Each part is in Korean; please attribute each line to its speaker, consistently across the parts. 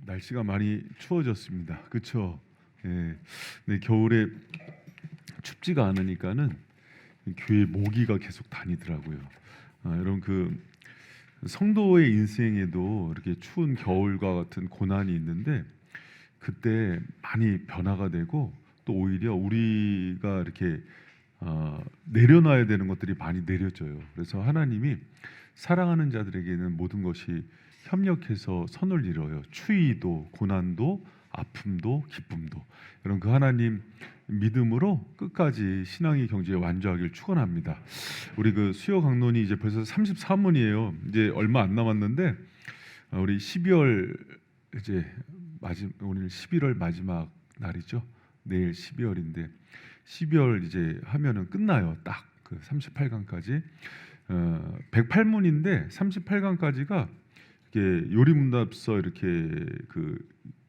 Speaker 1: 날씨가 많이 추워졌습니다. 그렇죠? 예. 네, 겨울에 춥지가 않으니까는 교회 모기가 계속 다니더라고요. 여러분 그 성도의 인생에도 이렇게 추운 겨울과 같은 고난이 있는데 그때 많이 변화가 되고 또 오히려 우리가 이렇게 내려놔야 되는 것들이 많이 내려져요. 그래서 하나님이 사랑하는 자들에게는 모든 것이 협력해서 선을 이뤄요. 추위도 고난도 아픔도 기쁨도. 여러분 그 하나님 믿음으로 끝까지 신앙의 경지에 완주하길 축원합니다. 우리 그 수요 강론이 이제 벌써 33문이에요. 이제 얼마 안 남았는데 우리 12월 이제 오늘 11월 마지막 날이죠. 내일 12월인데 12월 이제 하면은 끝나요. 딱 그 38강까지 108문인데 38강까지가 이렇게 요리문답서 이렇게 그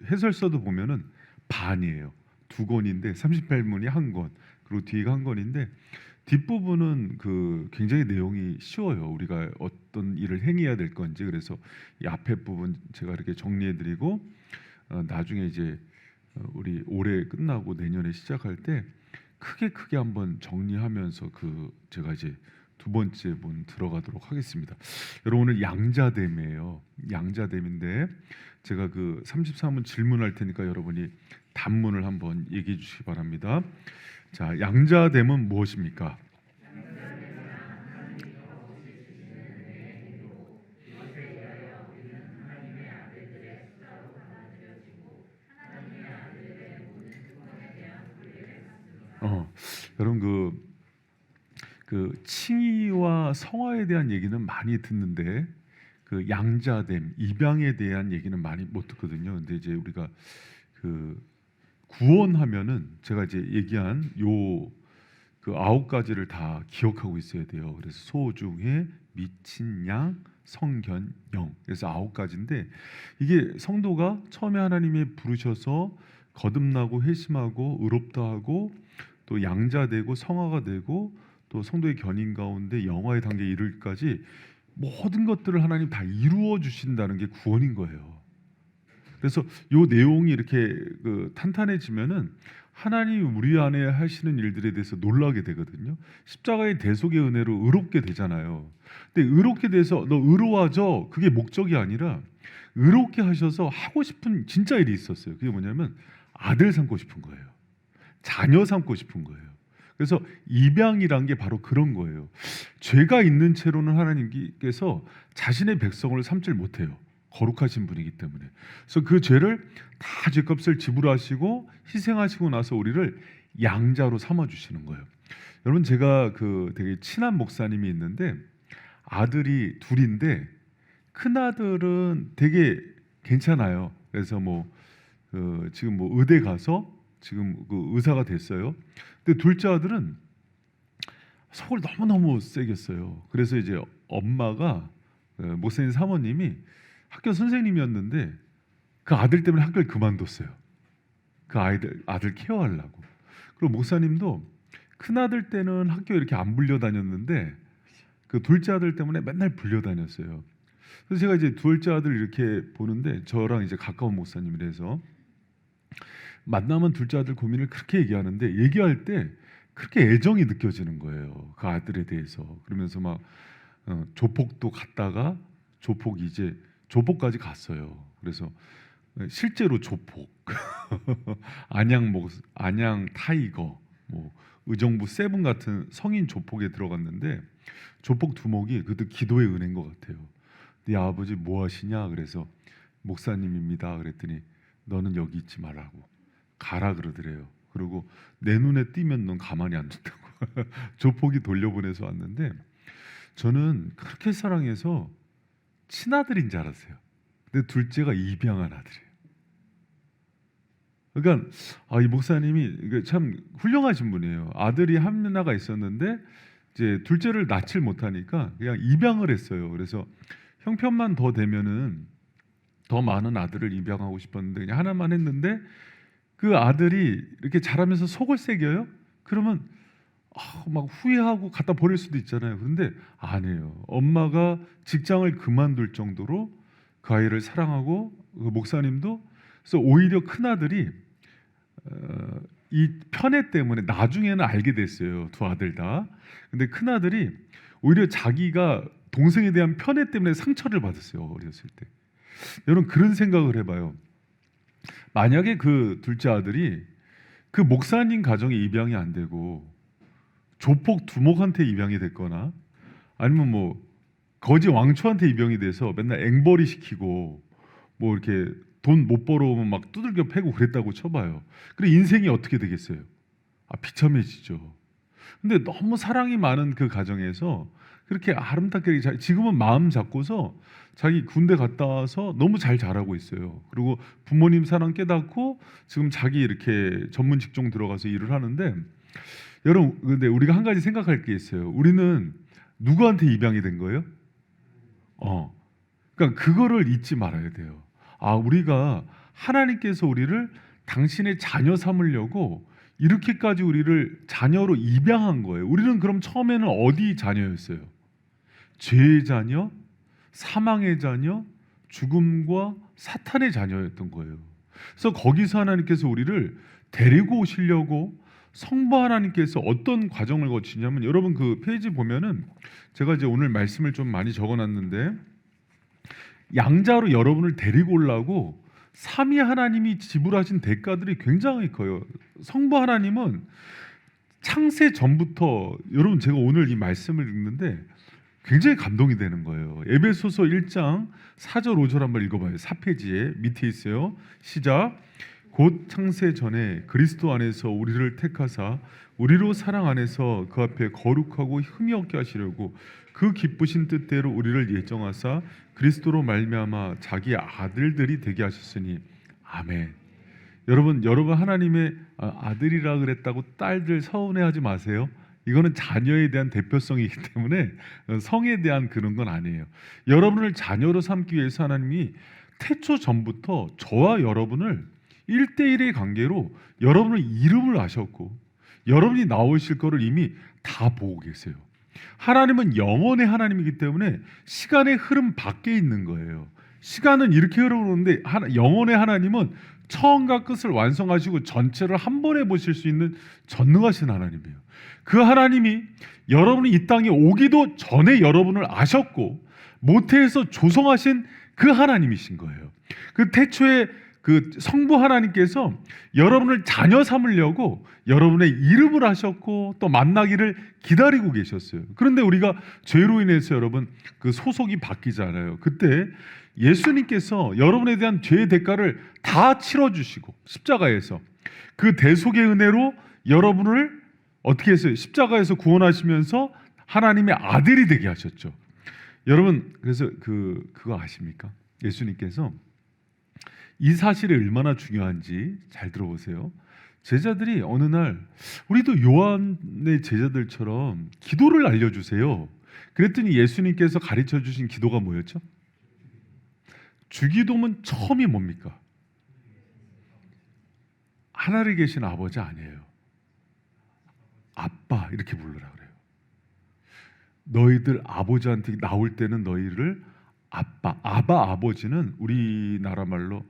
Speaker 1: 해설서도 보면은 반이에요. 두 권인데 38문이 한 권, 그리고 뒤가 한 권인데 뒷부분은 그 굉장히 내용이 쉬워요. 우리가 어떤 일을 행해야 될 건지. 그래서 이 앞에 부분 제가 이렇게 정리해드리고 나중에 이제 우리 올해 끝나고 내년에 시작할 때 크게 한번 정리하면서 그 제가 이제 두 번째 문 들어가도록 하겠습니다. 여러분 오늘 양자됨이에요. 양자됨인데 제가 그 33문 질문할 테니까 여러분이 단문을 한번 얘기해 주시기 바랍니다. 자, 양자됨은 무엇입니까? 여러분 그 칭의와 성화에 대한 얘기는 많이 듣는데 그 양자됨, 입양에 대한 얘기는 많이 못 듣거든요. 근데 이제 우리가 그 구원하면은 제가 이제 얘기한 요 그 9가지를 다 기억하고 있어야 돼요. 그래서 소중해, 미친 양, 성견, 영. 그래서 9가지인데 이게 성도가 처음에 하나님이 부르셔서 거듭나고 회심하고 의롭다 하고 또 양자되고 성화가 되고 또 성도의 견인 가운데 영화의 단계에 이르기까지 모든 것들을 하나님 다 이루어 주신다는 게 구원인 거예요. 그래서 요 내용이 이렇게 그 탄탄해지면은 하나님이 우리 안에 하시는 일들에 대해서 놀라게 되거든요. 십자가의 대속의 은혜로 의롭게 되잖아요. 근데 의롭게 돼서 너 의로워져, 그게 목적이 아니라 의롭게 하셔서 하고 싶은 진짜 일이 있었어요. 그게 뭐냐면 아들 삼고 싶은 거예요. 자녀 삼고 싶은 거예요. 그래서 입양이란 게 바로 그런 거예요. 죄가 있는 채로는 하나님께서 자신의 백성을 삼질 못해요. 거룩하신 분이기 때문에. 그래서 그 죄를 다 죄값을 지불하시고 희생하시고 나서 우리를 양자로 삼아 주시는 거예요. 여러분 제가 그 되게 친한 목사님이 있는데 아들이 둘인데 큰 아들은 되게 괜찮아요. 그래서 지금 의대 가서 지금 그 의사가 됐어요. 근데 둘째 아들은 속을 너무너무 세겠어요. 그래서 이제 엄마가 목사님 사모님이 학교 선생님이었는데 그 아들 때문에 학교를 그만뒀어요. 그 아들 케어하려고. 그리고 목사님도 큰 아들 때는 학교 이렇게 안 불려다녔는데 그 둘째 아들 때문에 맨날 불려다녔어요. 그래서 제가 이제 둘째 아들 이렇게 보는데 저랑 이제 가까운 목사님이라서 만나면 둘째 아들 고민을 그렇게 얘기하는데 얘기할 때 그렇게 애정이 느껴지는 거예요. 그 아들에 대해서. 그러면서 막 조폭도 갔다가 조폭까지 갔어요. 그래서 실제로 조폭, 안양 타이거, 의정부 세븐 같은 성인 조폭에 들어갔는데 조폭 두목이 그것도 기도의 은혜인 것 같아요. 네 아버지 뭐 하시냐? 그래서 목사님입니다. 그랬더니 너는 여기 있지 말라고 가라 그러더래요. 그리고 내 눈에 띄면 넌 가만히 안 둔다고 조폭이 돌려보내서 왔는데 저는 그렇게 사랑해서 친아들인 줄 알았어요. 근데 둘째가 입양한 아들이에요. 그러니까 이 목사님이 참 훌륭하신 분이에요. 아들이 하나가 있었는데 이제 둘째를 낳질 못하니까 그냥 입양을 했어요. 그래서 형편만 더 되면은 더 많은 아들을 입양하고 싶었는데 그냥 하나만 했는데 그 아들이 이렇게 자라면서 속을 새겨요. 그러면 막 후회하고 갖다 버릴 수도 있잖아요. 그런데 안 해요. 엄마가 직장을 그만둘 정도로 그 아이를 사랑하고 그 목사님도. 그래서 오히려 큰 아들이 이 편애 때문에 나중에는 알게 됐어요. 두 아들 다. 근데 큰 아들이 오히려 자기가 동생에 대한 편애 때문에 상처를 받았어요. 어렸을 때. 여러분 그런 생각을 해봐요. 만약에 그 둘째 아들이 그 목사님 가정에 입양이 안 되고 조폭 두목한테 입양이 됐거나 아니면 뭐 거지 왕초한테 입양이 돼서 맨날 앵벌이 시키고 뭐 이렇게 돈 못 벌어오면 막 두들겨 패고 그랬다고 쳐봐요. 그래 인생이 어떻게 되겠어요? 비참해지죠. 근데 너무 사랑이 많은 그 가정에서 그렇게 아름답게 지금은 마음 잡고서 자기 군대 갔다 와서 너무 잘 자라고 있어요. 그리고 부모님 사랑 깨닫고 지금 자기 이렇게 전문 직종 들어가서 일을 하는데, 여러분 근데 우리가 한 가지 생각할 게 있어요. 우리는 누구한테 입양이 된 거예요? 그러니까 그거를 잊지 말아야 돼요. 우리가 하나님께서 우리를 당신의 자녀 삼으려고 이렇게까지 우리를 자녀로 입양한 거예요. 우리는 그럼 처음에는 어디 자녀였어요? 죄의 자녀, 사망의 자녀, 죽음과 사탄의 자녀였던 거예요. 그래서 거기서 하나님께서 우리를 데리고 오시려고 성부 하나님께서 어떤 과정을 거치냐면, 여러분 그 페이지 보면은 제가 이제 오늘 말씀을 좀 많이 적어놨는데, 양자로 여러분을 데리고 오려고 삼위 하나님이 지불하신 대가들이 굉장히 커요. 성부 하나님은 창세 전부터, 여러분 제가 오늘 이 말씀을 읽는데 굉장히 감동이 되는 거예요. 에베소서 1장 4절 5절 한번 읽어봐요. 4페이지에 밑에 있어요. 시작. 곧 창세 전에 그리스도 안에서 우리를 택하사 우리로 사랑 안에서 그 앞에 거룩하고 흠이 없게 하시려고 그 기쁘신 뜻대로 우리를 예정하사 그리스도로 말미암아 자기 아들들이 되게 하셨으니 아멘. 여러분 하나님의 아들이라 그랬다고 딸들 서운해하지 마세요. 이거는 자녀에 대한 대표성이기 때문에 성에 대한 그런 건 아니에요. 여러분을 자녀로 삼기 위해서 하나님이 태초 전부터 저와 여러분을 1대1의 관계로 여러분의 이름을 아셨고 여러분이 나오실 거를 이미 다 보고 계세요. 하나님은 영원의 하나님이기 때문에 시간의 흐름 밖에 있는 거예요. 시간은 이렇게 흐르는데 영원의 하나님은 처음과 끝을 완성하시고 전체를 한 번에 보실 수 있는 전능하신 하나님이에요. 그 하나님이 여러분이 이 땅에 오기도 전에 여러분을 아셨고 모태에서 조성하신 그 하나님이신 거예요. 그 태초에 그 성부 하나님께서 여러분을 자녀 삼으려고 여러분의 이름을 하셨고 또 만나기를 기다리고 계셨어요. 그런데 우리가 죄로 인해서 여러분 그 소속이 바뀌잖아요. 그때 예수님께서 여러분에 대한 죄의 대가를 다 치러주시고 십자가에서 그 대속의 은혜로 여러분을 어떻게 했어요? 십자가에서 구원하시면서 하나님의 아들이 되게 하셨죠. 여러분 그래서 그거 아십니까? 예수님께서 이 사실이 얼마나 중요한지 잘 들어보세요. 제자들이 어느 날 우리도 요한의 제자들처럼 기도를 알려주세요. 그랬더니 예수님께서 가르쳐 주신 기도가 뭐였죠? 주기도문 처음이 뭡니까? 하늘에 계신 아버지 아니에요. 아빠 이렇게 부르라 그래요. 너희들 아버지한테 나올 때는 너희를 아빠, 아버지는 우리나라 말로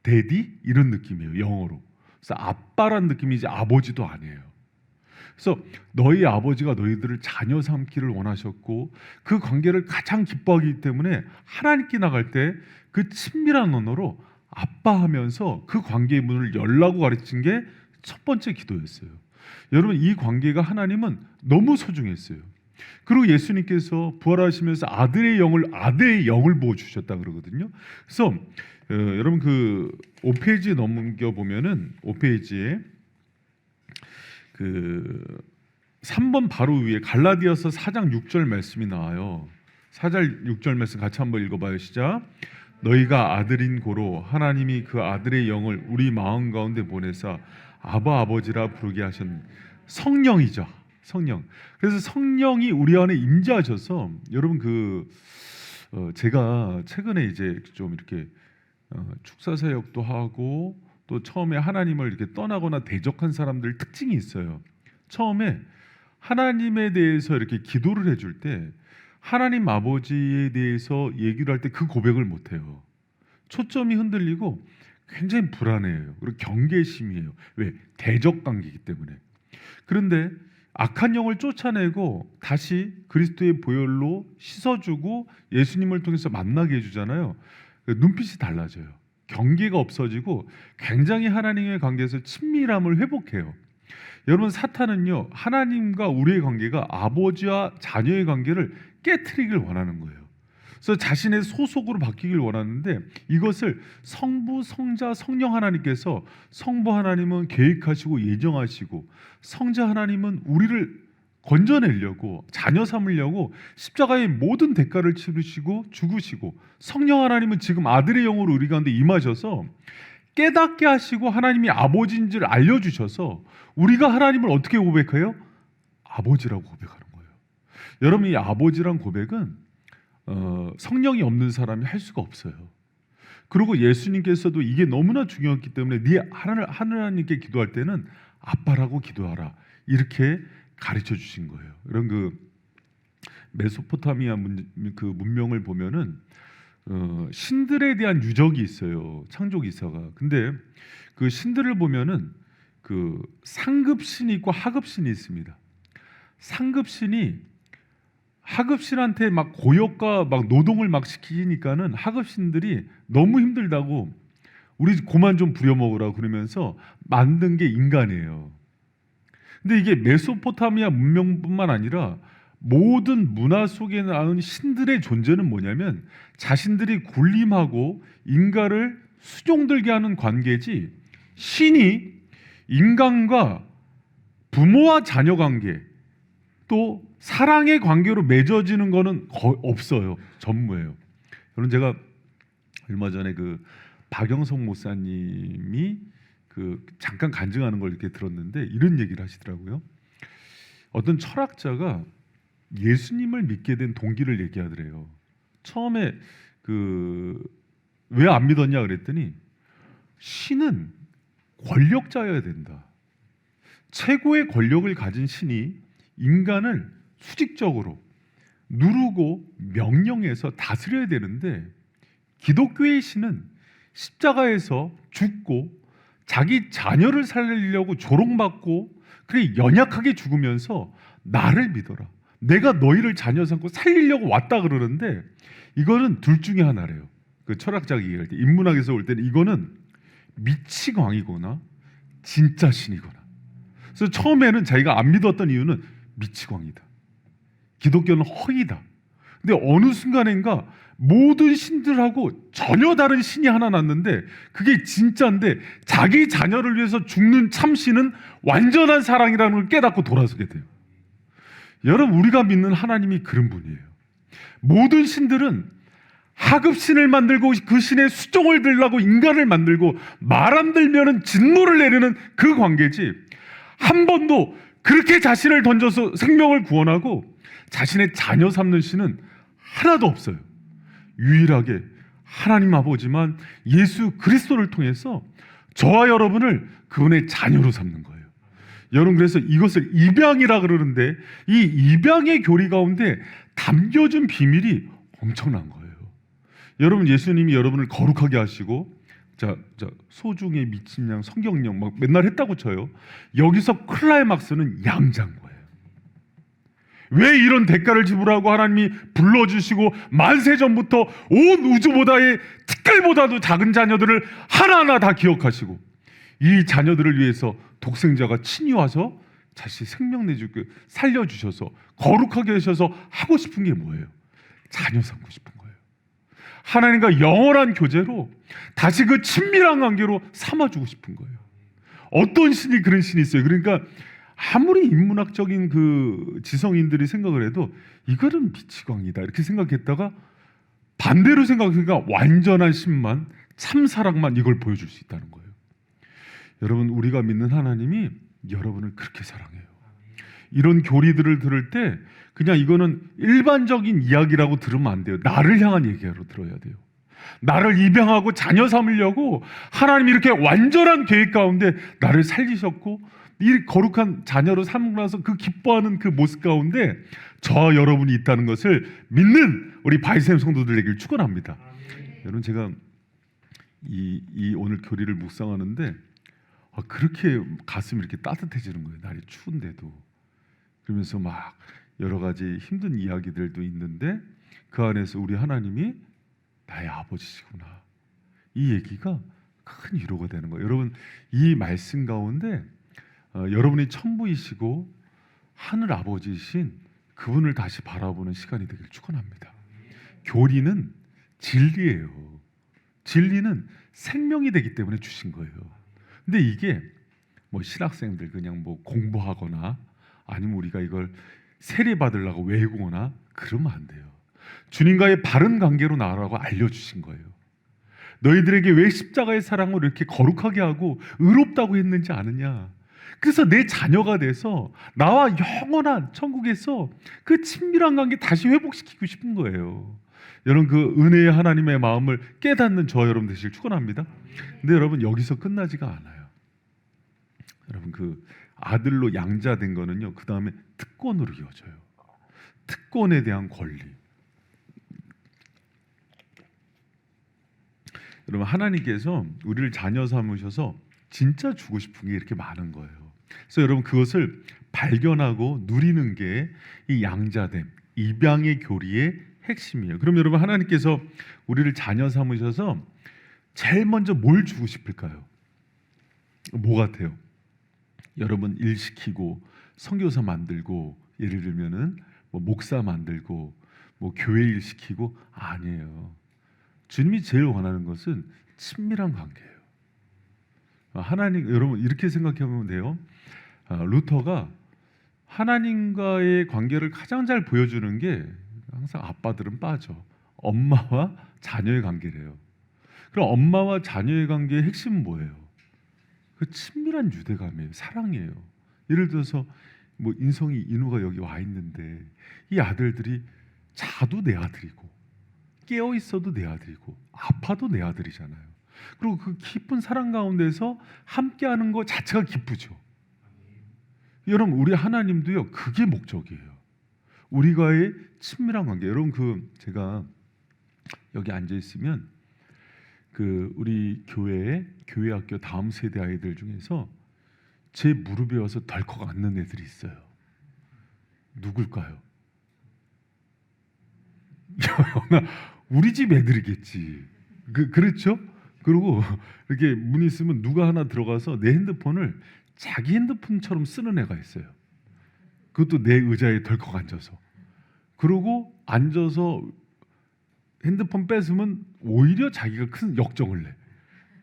Speaker 1: 데디 이런 느낌이에요. 영어로. 그래서 아빠란 느낌이지 아버지도 아니에요. 그래서 너희 아버지가 너희들을 자녀 삼기를 원하셨고 그 관계를 가장 기뻐하기 때문에 하나님께 나갈 때 그 친밀한 언어로 아빠 하면서 그 관계의 문을 열라고 가르친 게 첫 번째 기도였어요. 여러분 이 관계가 하나님은 너무 소중했어요. 그리고 예수님께서 부활하시면서 아들의 영을 부어 주셨다 그러거든요. 그래서 여러분 그 5페이지 넘겨 보면은 5페이지에 그 3번 바로 위에 갈라디아서 4장 6절 말씀이 나와요. 4장 6절 말씀 같이 한번 읽어봐요. 시작. 너희가 아들인 고로 하나님이 그 아들의 영을 우리 마음 가운데 보내사 아버지라 부르게 하신 성령이죠. 성령. 그래서 성령이 우리 안에 임재하셔서 여러분 제가 최근에 이제 좀 이렇게 축사 사역도 하고 또 처음에 하나님을 이렇게 떠나거나 대적한 사람들 특징이 있어요. 처음에 하나님에 대해서 이렇게 기도를 해줄 때 하나님 아버지에 대해서 얘기를 할 때 그 고백을 못 해요. 초점이 흔들리고 굉장히 불안해요. 그리고 경계심이에요. 왜? 대적 관계이기 때문에. 그런데 악한 영을 쫓아내고 다시 그리스도의 보혈로 씻어주고 예수님을 통해서 만나게 해주잖아요. 눈빛이 달라져요. 경계가 없어지고 굉장히 하나님의 관계에서 친밀함을 회복해요. 여러분, 사탄은요, 하나님과 우리의 관계가 아버지와 자녀의 관계를 깨트리길 원하는 거예요. 그래서 자신의 소속으로 바뀌길 원하는데, 이것을 성부, 성자, 성령 하나님께서, 성부 하나님은 계획하시고 예정하시고, 성자 하나님은 우리를 건져내려고, 자녀 삼으려고 십자가의 모든 대가를 치르시고 죽으시고, 성령 하나님은 지금 아들의 영으로 우리 가운데 임하셔서 깨닫게 하시고 하나님이 아버지인 줄 알려주셔서 우리가 하나님을 어떻게 고백해요? 아버지라고 고백하는 거예요. 여러분, 이 아버지란 고백은 성령이 없는 사람이 할 수가 없어요. 그리고 예수님께서도 이게 너무나 중요했기 때문에 하나님께 기도할 때는 아빠라고 기도하라, 이렇게 가르쳐 주신 거예요. 이런 그 메소포타미아 그 문명을 보면은 신들에 대한 유적이 있어요. 창조 기사가. 근데 그 신들을 보면은 그 상급신이 있고 하급신이 있습니다. 상급신이 하급신한테 막 고역과 막 노동을 막 시키니까는 하급신들이 너무 힘들다고 우리 고만 좀 부려먹으라고 그러면서 만든 게 인간이에요. 근데 이게 메소포타미아 문명뿐만 아니라 모든 문화 속에 나온 신들의 존재는 뭐냐면 자신들이 군림하고 인간을 수종들게 하는 관계지, 신이 인간과 부모와 자녀 관계 또 사랑의 관계로 맺어지는 거는 거의 없어요. 전무예요. 여러분, 제가 얼마 전에 그 박영석 목사님이 그 잠깐 간증하는 걸 이렇게 들었는데 이런 얘기를 하시더라고요. 어떤 철학자가 예수님을 믿게 된 동기를 얘기하더래요. 처음에 그 왜 안 믿었냐 그랬더니 신은 권력자여야 된다. 최고의 권력을 가진 신이 인간을 수직적으로 누르고 명령해서 다스려야 되는데, 기독교의 신은 십자가에서 죽고 자기 자녀를 살리려고 조롱받고 그래 연약하게 죽으면서 나를 믿어라, 내가 너희를 자녀 삼고 살리려고 왔다 그러는데, 이거는 둘 중에 하나래요. 그 철학자가 얘기할 때, 인문학에서 올 때는 이거는 미치광이거나 진짜 신이거나. 그래서 처음에는 자기가 안 믿었던 이유는 미치광이다, 기독교는 허위다. 근데 어느 순간인가 모든 신들하고 전혀 다른 신이 하나 났는데 그게 진짜인데, 자기 자녀를 위해서 죽는 참신은 완전한 사랑이라는 걸 깨닫고 돌아서게 돼요. 여러분, 우리가 믿는 하나님이 그런 분이에요. 모든 신들은 하급신을 만들고 그 신의 수종을 들라고 인간을 만들고 말 안 들면은 진노를 내리는 그 관계지, 한 번도 그렇게 자신을 던져서 생명을 구원하고 자신의 자녀 삼는 신은 하나도 없어요. 유일하게 하나님 아버지만 예수 그리스도를 통해서 저와 여러분을 그분의 자녀로 삼는 거예요. 여러분, 그래서 이것을 입양이라 그러는데 이 입양의 교리 가운데 담겨진 비밀이 엄청난 거예요. 여러분, 예수님이 여러분을 거룩하게 하시고 소중의 미친 양, 성경령 막 맨날 했다고 쳐요. 여기서 클라이막스는 양자인 거예요. 왜 이런 대가를 지불하고 하나님이 불러주시고 만세전부터 온 우주보다의 티끌보다도 작은 자녀들을 하나하나 다 기억하시고 이 자녀들을 위해서 독생자가 친히 와서 자신 생명 내주고 살려주셔서 거룩하게 하셔서 하고 싶은 게 뭐예요? 자녀 삼고 싶은 거예요. 하나님과 영원한 교제로 다시 그 친밀한 관계로 삼아주고 싶은 거예요. 어떤 신이 그런 신이 있어요. 그러니까 아무리 인문학적인 그 지성인들이 생각을 해도 이거는 미치광이다 이렇게 생각했다가 반대로 생각하니까 완전한 신만, 참 사랑만 이걸 보여줄 수 있다는 거예요. 여러분, 우리가 믿는 하나님이 여러분을 그렇게 사랑해요. 이런 교리들을 들을 때 그냥 이거는 일반적인 이야기라고 들으면 안 돼요. 나를 향한 얘기로 들어야 돼요. 나를 입양하고 자녀 삼으려고 하나님이 이렇게 완전한 계획 가운데 나를 살리셨고 이 거룩한 자녀로 삼고 나서 그 기뻐하는 그 모습 가운데 저와 여러분이 있다는 것을 믿는 우리 바이샘 성도들 되길 축원합니다. 여러분, 제가 이 오늘 교리를 묵상하는데 그렇게 가슴이 이렇게 따뜻해지는 거예요. 날이 추운데도. 그러면서 막 여러 가지 힘든 이야기들도 있는데 그 안에서 우리 하나님이 나의 아버지시구나. 이 얘기가 큰 위로가 되는 거예요. 여러분, 이 말씀 가운데 여러분이 천부이시고 하늘 아버지이신 그분을 다시 바라보는 시간이 되길 축원합니다. 교리는 진리예요. 진리는 생명이 되기 때문에 주신 거예요. 근데 이게 뭐 신학생들 그냥 뭐 공부하거나 아니면 우리가 이걸 세례 받으려고 외우거나 그러면 안 돼요. 주님과의 바른 관계로 나아가라고 알려주신 거예요. 너희들에게 왜 십자가의 사랑을 이렇게 거룩하게 하고 의롭다고 했는지 아느냐. 그래서 내 자녀가 돼서 나와 영원한 천국에서 그 친밀한 관계 다시 회복시키고 싶은 거예요. 여러분, 그 은혜의 하나님의 마음을 깨닫는 저와 여러분 되시길 축원합니다. 근데 여러분, 여기서 끝나지가 않아요. 여러분, 그 아들로 양자된 거는요, 그 다음에 특권으로 이어져요. 특권에 대한 권리. 여러분, 하나님께서 우리를 자녀 삼으셔서 진짜 주고 싶은 게 이렇게 많은 거예요. 그래서 여러분, 그것을 발견하고 누리는 게 이 양자됨, 입양의 교리의 핵심이에요. 그럼 여러분, 하나님께서 우리를 자녀 삼으셔서 제일 먼저 뭘 주고 싶을까요? 뭐 같아요? 여러분, 일 시키고 선교사 만들고, 예를 들면은 뭐 목사 만들고 뭐 교회 일 시키고, 아니에요. 주님이 제일 원하는 것은 친밀한 관계예요. 하나님, 여러분 이렇게 생각해 보면 돼요. 루터가 하나님과의 관계를 가장 잘 보여주는 게 항상 아빠들은 빠져. 엄마와 자녀의 관계래요. 그럼 엄마와 자녀의 관계의 핵심은 뭐예요? 그 친밀한 유대감이에요. 사랑이에요. 예를 들어서 뭐 인성이 인우가 여기 와 있는데 이 아들들이 자도 내 아들이고 깨어 있어도 내 아들이고 아파도 내 아들이잖아요. 그리고 그 깊은 사랑 가운데서 함께하는 것 자체가 기쁘죠. 여러분, 우리 하나님도요, 그게 목적이에요. 우리과의 친밀한 관계. 여러분, 그 제가 여기 앉아 있으면 그 우리 교회 학교 다음 세대 아이들 중에서 제 무릎에 와서 덜컥 앉는 애들이 있어요. 누굴까요? 우리 집 애들이겠지. 그렇죠? 그리고 이렇게 문이 있으면 누가 하나 들어가서 내 핸드폰을 자기 핸드폰처럼 쓰는 애가 있어요. 그것도 내 의자에 덜컥 앉아서. 그러고 앉아서 핸드폰 뺏으면 오히려 자기가 큰 역정을 내.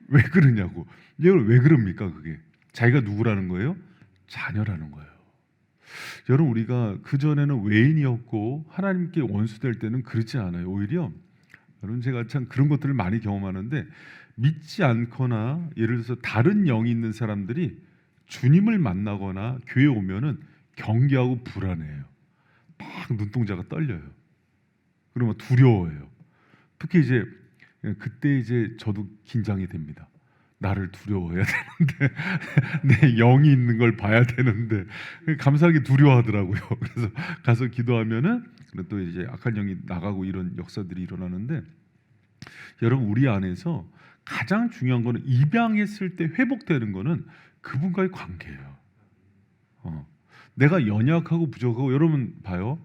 Speaker 1: 왜 그러냐고. 이걸 왜 그럽니까? 그게 자기가 누구라는 거예요? 자녀라는 거예요. 여러분, 우리가 그전에는 외인이었고 하나님께 원수될 때는 그렇지 않아요. 오히려 여러분, 제가 참 그런 것들을 많이 경험하는데, 믿지 않거나 예를 들어서 다른 영이 있는 사람들이 주님을 만나거나 교회에 오면은 경계하고 불안해요. 막 눈동자가 떨려요. 그러면 두려워해요. 특히 이제 그때 이제 저도 긴장이 됩니다. 나를 두려워해야 되는데 내 영이 있는 걸 봐야 되는데 감사하게 두려워하더라고요. 그래서 가서 기도하면은 또 이제 악한 영이 나가고 이런 역사들이 일어나는데, 여러분, 우리 안에서 가장 중요한 거는 입양했을 때 회복되는 거는 그분과의 관계예요. 내가 연약하고 부족하고, 여러분 봐요.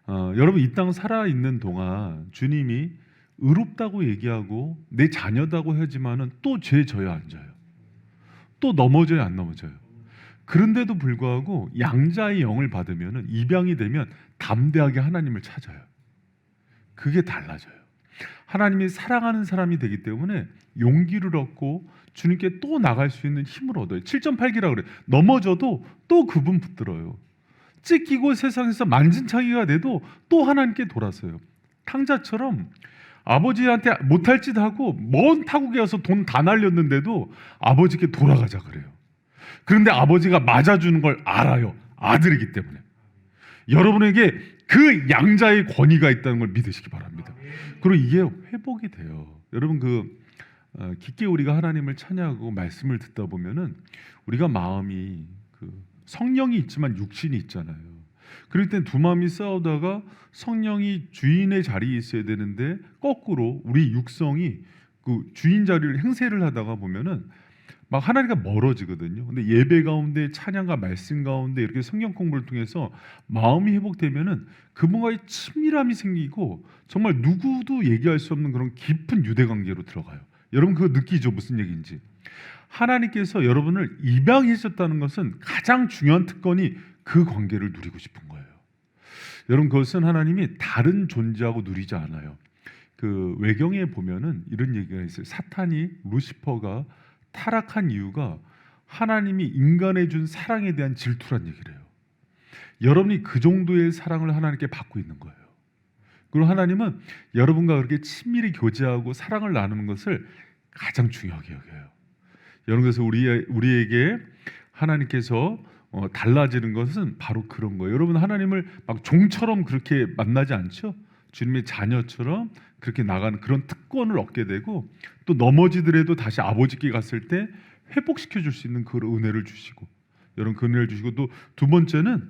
Speaker 1: 여러분, 이 땅 살아 있는 동안 주님이 의롭다고 얘기하고 내 자녀다고 하지만은 또 죄 져야 안 져요. 또 넘어져야 안 넘어져요. 그런데도 불구하고 양자의 영을 받으면은, 입양이 되면 담대하게 하나님을 찾아요. 그게 달라져요. 하나님이 사랑하는 사람이 되기 때문에 용기를 얻고 주님께 또 나갈 수 있는 힘을 얻어요. 7.8기라 그래요. 넘어져도 또 그분 붙들어요. 찢기고 세상에서 만진창이가 돼도 또 하나님께 돌아서요. 탕자처럼 아버지한테 못할 짓 하고 먼 타국에 와서 돈 다 날렸는데도 아버지께 돌아가자 그래요. 그런데 아버지가 맞아주는 걸 알아요. 아들이기 때문에. 여러분에게 그 양자의 권위가 있다는 걸 믿으시기 바랍니다. 그리고 이게 회복이 돼요. 여러분, 깊게 우리가 하나님을 찬양하고 말씀을 듣다 보면은 우리가 마음이 성령이 있지만 육신이 있잖아요. 그럴 땐 두 마음이 싸우다가 성령이 주인의 자리에 있어야 되는데 거꾸로 우리 육성이 그 주인 자리를 행세를 하다가 보면은 막 하나님과 멀어지거든요. 근데 예배 가운데 찬양과 말씀 가운데 이렇게 성경 공부를 통해서 마음이 회복되면은 그분과의 친밀함이 생기고 정말 누구도 얘기할 수 없는 그런 깊은 유대 관계로 들어가요. 여러분 그거 느끼죠? 무슨 얘기인지. 하나님께서 여러분을 입양하셨다는 것은 가장 중요한 특권이 그 관계를 누리고 싶은 거예요. 여러분 그것은 하나님이 다른 존재하고 누리지 않아요. 그 외경에 보면은 이런 얘기가 있어요. 사탄이 루시퍼가 타락한 이유가 하나님이 인간에 준 사랑에 대한 질투란 얘기를 해요. 여러분이 그 정도의 사랑을 하나님께 받고 있는 거예요. 그리고 하나님은 여러분과 그렇게 친밀히 교제하고 사랑을 나누는 것을 가장 중요하게 여겨요. 여러분 그래서 우리에게 하나님께서 달라지는 것은 바로 그런 거예요. 여러분 하나님을 막 종처럼 그렇게 만나지 않죠? 주님의 자녀처럼 그렇게 나가는 그런 특권을 얻게 되고 또 넘어지더라도 다시 아버지께 갔을 때 회복시켜 줄 수 있는 그 은혜를 주시고 여러분 그 은혜를 주시고 또 두 번째는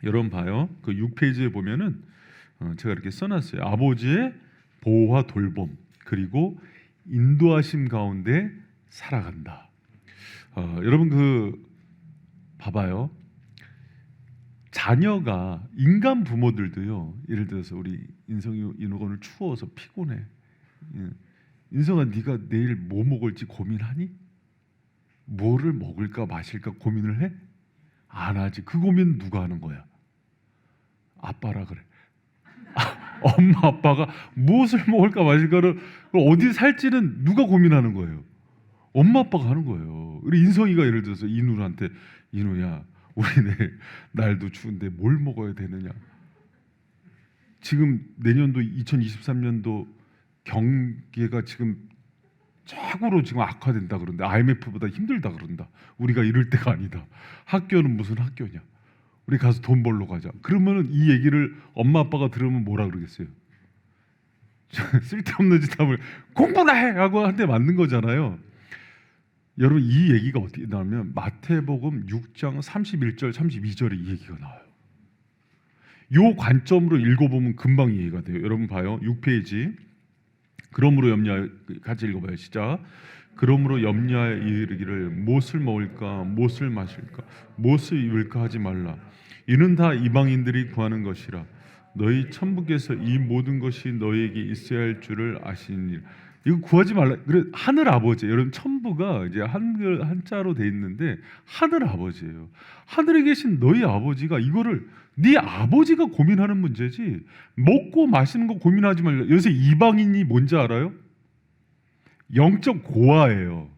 Speaker 1: 여러분 봐요. 그 6페이지에 보면은 제가 이렇게 써놨어요. 아버지의 보호와 돌봄 그리고 인도하심 가운데 살아간다. 여러분 그 봐봐요. 자녀가 인간 부모들도요. 예를 들어서 우리 인성이 오늘 추워서 피곤해. 인성아 네가 내일 뭐 먹을지 고민하니? 뭐를 먹을까 마실까 고민을 해? 안 하지. 그 고민 누가 하는 거야? 아빠라 그래. 엄마 아빠가 무엇을 먹을까 마실까를 어디 살지는 누가 고민하는 거예요? 엄마 아빠가 하는 거예요. 우리 인성이가 예를 들어서 이누한테 이누야 우리 내일 날도 추운데 뭘 먹어야 되느냐. 지금 내년도 2023년도 경기가 지금 최고로 지금 악화된다 그런데 IMF보다 힘들다 그런다. 우리가 이럴 때가 아니다. 학교는 무슨 학교냐. 우리 가서 돈 벌러 가자. 그러면은 이 얘기를 엄마 아빠가 들으면 뭐라 그러겠어요? 쓸데없는 짓 하면 공부나 해! 하고 한테 맞는 거잖아요. 여러분 이 얘기가 어떻게 나오면 마태복음 6장 31절 32절에 이 얘기가 나와요. 요 관점으로 읽어보면 금방 이해가 돼요. 여러분 봐요. 6페이지. 그러므로 염려하여 같이 읽어봐요. 시작. 그러므로 염려하여 이르기를 무엇을 먹을까 무엇을 마실까 무엇을 입을까 하지 말라. 이는 다 이방인들이 구하는 것이라. 너희 천부께서 이 모든 것이 너희에게 있어야 할 줄을 아시니라. 이거 구하지 말라. 그래 하늘 아버지. 여러분 천부가 이제 한자로 돼 있는데 하늘 아버지예요. 하늘에 계신 너희 아버지가 이거를 네 아버지가 고민하는 문제지 먹고 마시는 거 고민하지 말라. 요새 이방인이 뭔지 알아요? 영적 고아예요.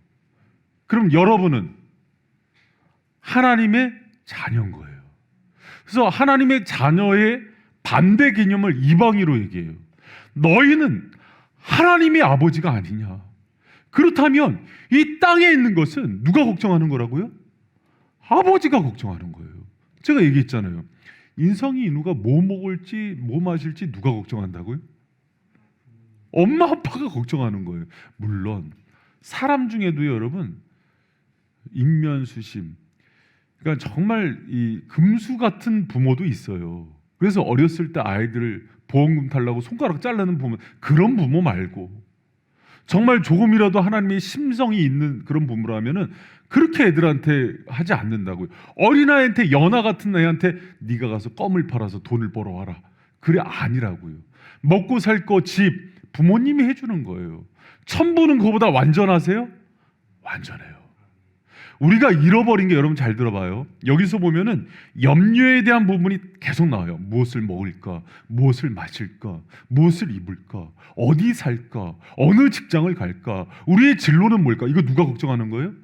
Speaker 1: 그럼 여러분은 하나님의 자녀인 거예요. 그래서 하나님의 자녀의 반대 개념을 이방인으로 얘기해요. 너희는 하나님의 아버지가 아니냐. 그렇다면 이 땅에 있는 것은 누가 걱정하는 거라고요? 아버지가 걱정하는 거예요. 제가 얘기했잖아요. 인성이 인우가 뭐 먹을지 뭐 마실지 누가 걱정한다고요? 엄마 아빠가 걱정하는 거예요. 물론 사람 중에도 여러분 인면수심 그러니까 정말 이 금수 같은 부모도 있어요. 그래서 어렸을 때 아이들을 보험금 달라고 손가락 자르는 부모 그런 부모 말고 정말 조금이라도 하나님의 심성이 있는 그런 부모라면은 그렇게 애들한테 하지 않는다고요. 어린아이한테 연하 같은 애한테 네가 가서 껌을 팔아서 돈을 벌어와라. 그래 아니라고요. 먹고 살 거 집 부모님이 해주는 거예요. 천부는 그거보다 완전하세요? 완전해요. 우리가 잃어버린 게 여러분 잘 들어봐요. 여기서 보면은 염려에 대한 부분이 계속 나와요. 무엇을 먹을까? 무엇을 마실까? 무엇을 입을까? 어디 살까? 어느 직장을 갈까? 우리의 진로는 뭘까? 이거 누가 걱정하는 거예요?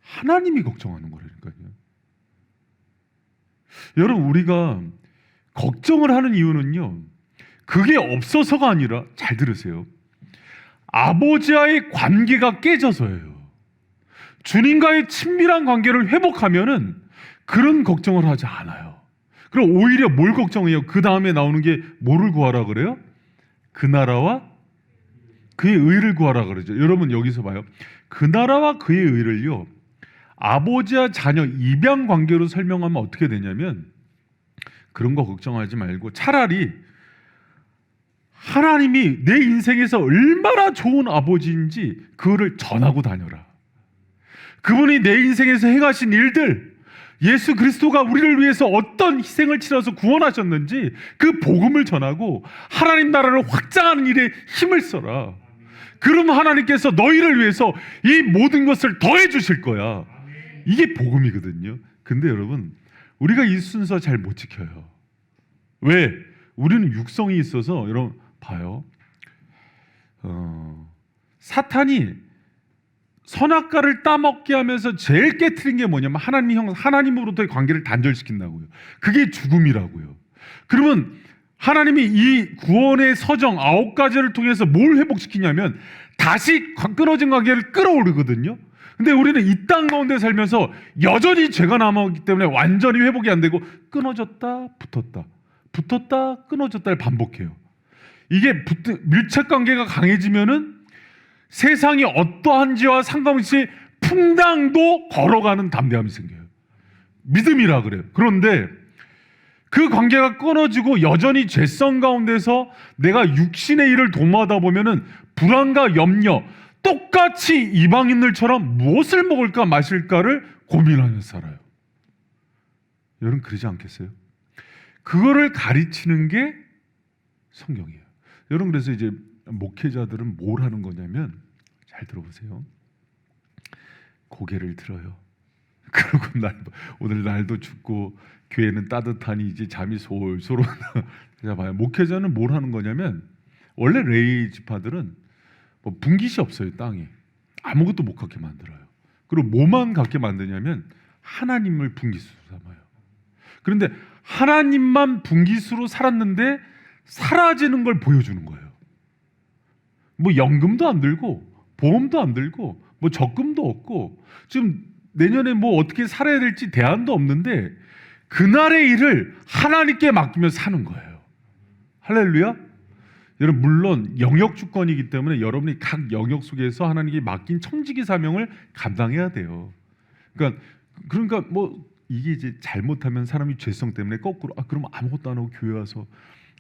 Speaker 1: 하나님이 걱정하는 거라니까요. 여러분 우리가 걱정을 하는 이유는요. 그게 없어서가 아니라 잘 들으세요. 아버지와의 관계가 깨져서예요. 주님과의 친밀한 관계를 회복하면은 그런 걱정을 하지 않아요. 그럼 오히려 뭘 걱정해요? 그 다음에 나오는 게 뭐를 구하라 그래요? 그 나라와 그의 의를 구하라 그러죠. 여러분 여기서 봐요. 그 나라와 그의 의를요. 아버지와 자녀 입양 관계로 설명하면 어떻게 되냐면 그런 거 걱정하지 말고 차라리 하나님이 내 인생에서 얼마나 좋은 아버지인지 그거를 전하고 다녀라. 그분이 내 인생에서 행하신 일들, 예수 그리스도가 우리를 위해서 어떤 희생을 치러서 구원하셨는지 그 복음을 전하고 하나님 나라를 확장하는 일에 힘을 써라. 그럼 하나님께서 너희를 위해서 이 모든 것을 더해 주실 거야. 이게 복음이거든요. 근데 여러분, 우리가 이 순서 잘 못 지켜요. 왜? 우리는 육성이 있어서, 여러분 봐요. 사탄이 선악과를 따먹게 하면서 제일 깨트린 게 뭐냐면 하나님으로부터의 관계를 단절시킨다고요. 그게 죽음이라고요. 그러면 하나님이 이 구원의 서정 9가지를 통해서 뭘 회복시키냐면 다시 끊어진 관계를 끌어오르거든요. 근데 우리는 이 땅 가운데 살면서 여전히 죄가 남아있기 때문에 완전히 회복이 안 되고 끊어졌다 붙었다 붙었다 끊어졌다를 반복해요. 이게 밀착 관계가 강해지면은 세상이 어떠한지와 상관없이 풍당도 걸어가는 담대함이 생겨요. 믿음이라 그래요. 그런데 그 관계가 끊어지고 여전히 죄성 가운데서 내가 육신의 일을 도모하다 보면은 불안과 염려, 똑같이 이방인들처럼 무엇을 먹을까 마실까를 고민하면서 살아요. 여러분 그러지 않겠어요? 그거를 가르치는 게 성경이에요. 여러분 그래서 이제 목회자들은 뭘 하는 거냐면, 잘 들어보세요. 고개를 들어요. 그리고 오늘 날도 춥고 교회는 따뜻하니 이제 잠이 솔솔 오나. 자 봐요. 목회자는 뭘 하는 거냐면, 원래 레위 지파들은 뭐 분깃이 없어요. 땅에 아무것도 못 갖게 만들어요. 그리고 뭐만 갖게 만드냐면 하나님을 분깃으로 삼아요. 그런데 하나님만 분깃으로 살았는데 사라지는 걸 보여주는 거예요. 뭐 연금도 안 들고 보험도 안 들고 뭐 적금도 없고 지금 내년에 뭐 어떻게 살아야 될지 대안도 없는데 그날의 일을 하나님께 맡기며 사는 거예요. 할렐루야. 여러분 물론 영역 주권이기 때문에 여러분이 각 영역 속에서 하나님께 맡긴 청지기 사명을 감당해야 돼요. 그러니까 뭐 이게 이제 잘못하면 사람이 죄성 때문에 거꾸로 그럼 아무것도 안 하고 교회 와서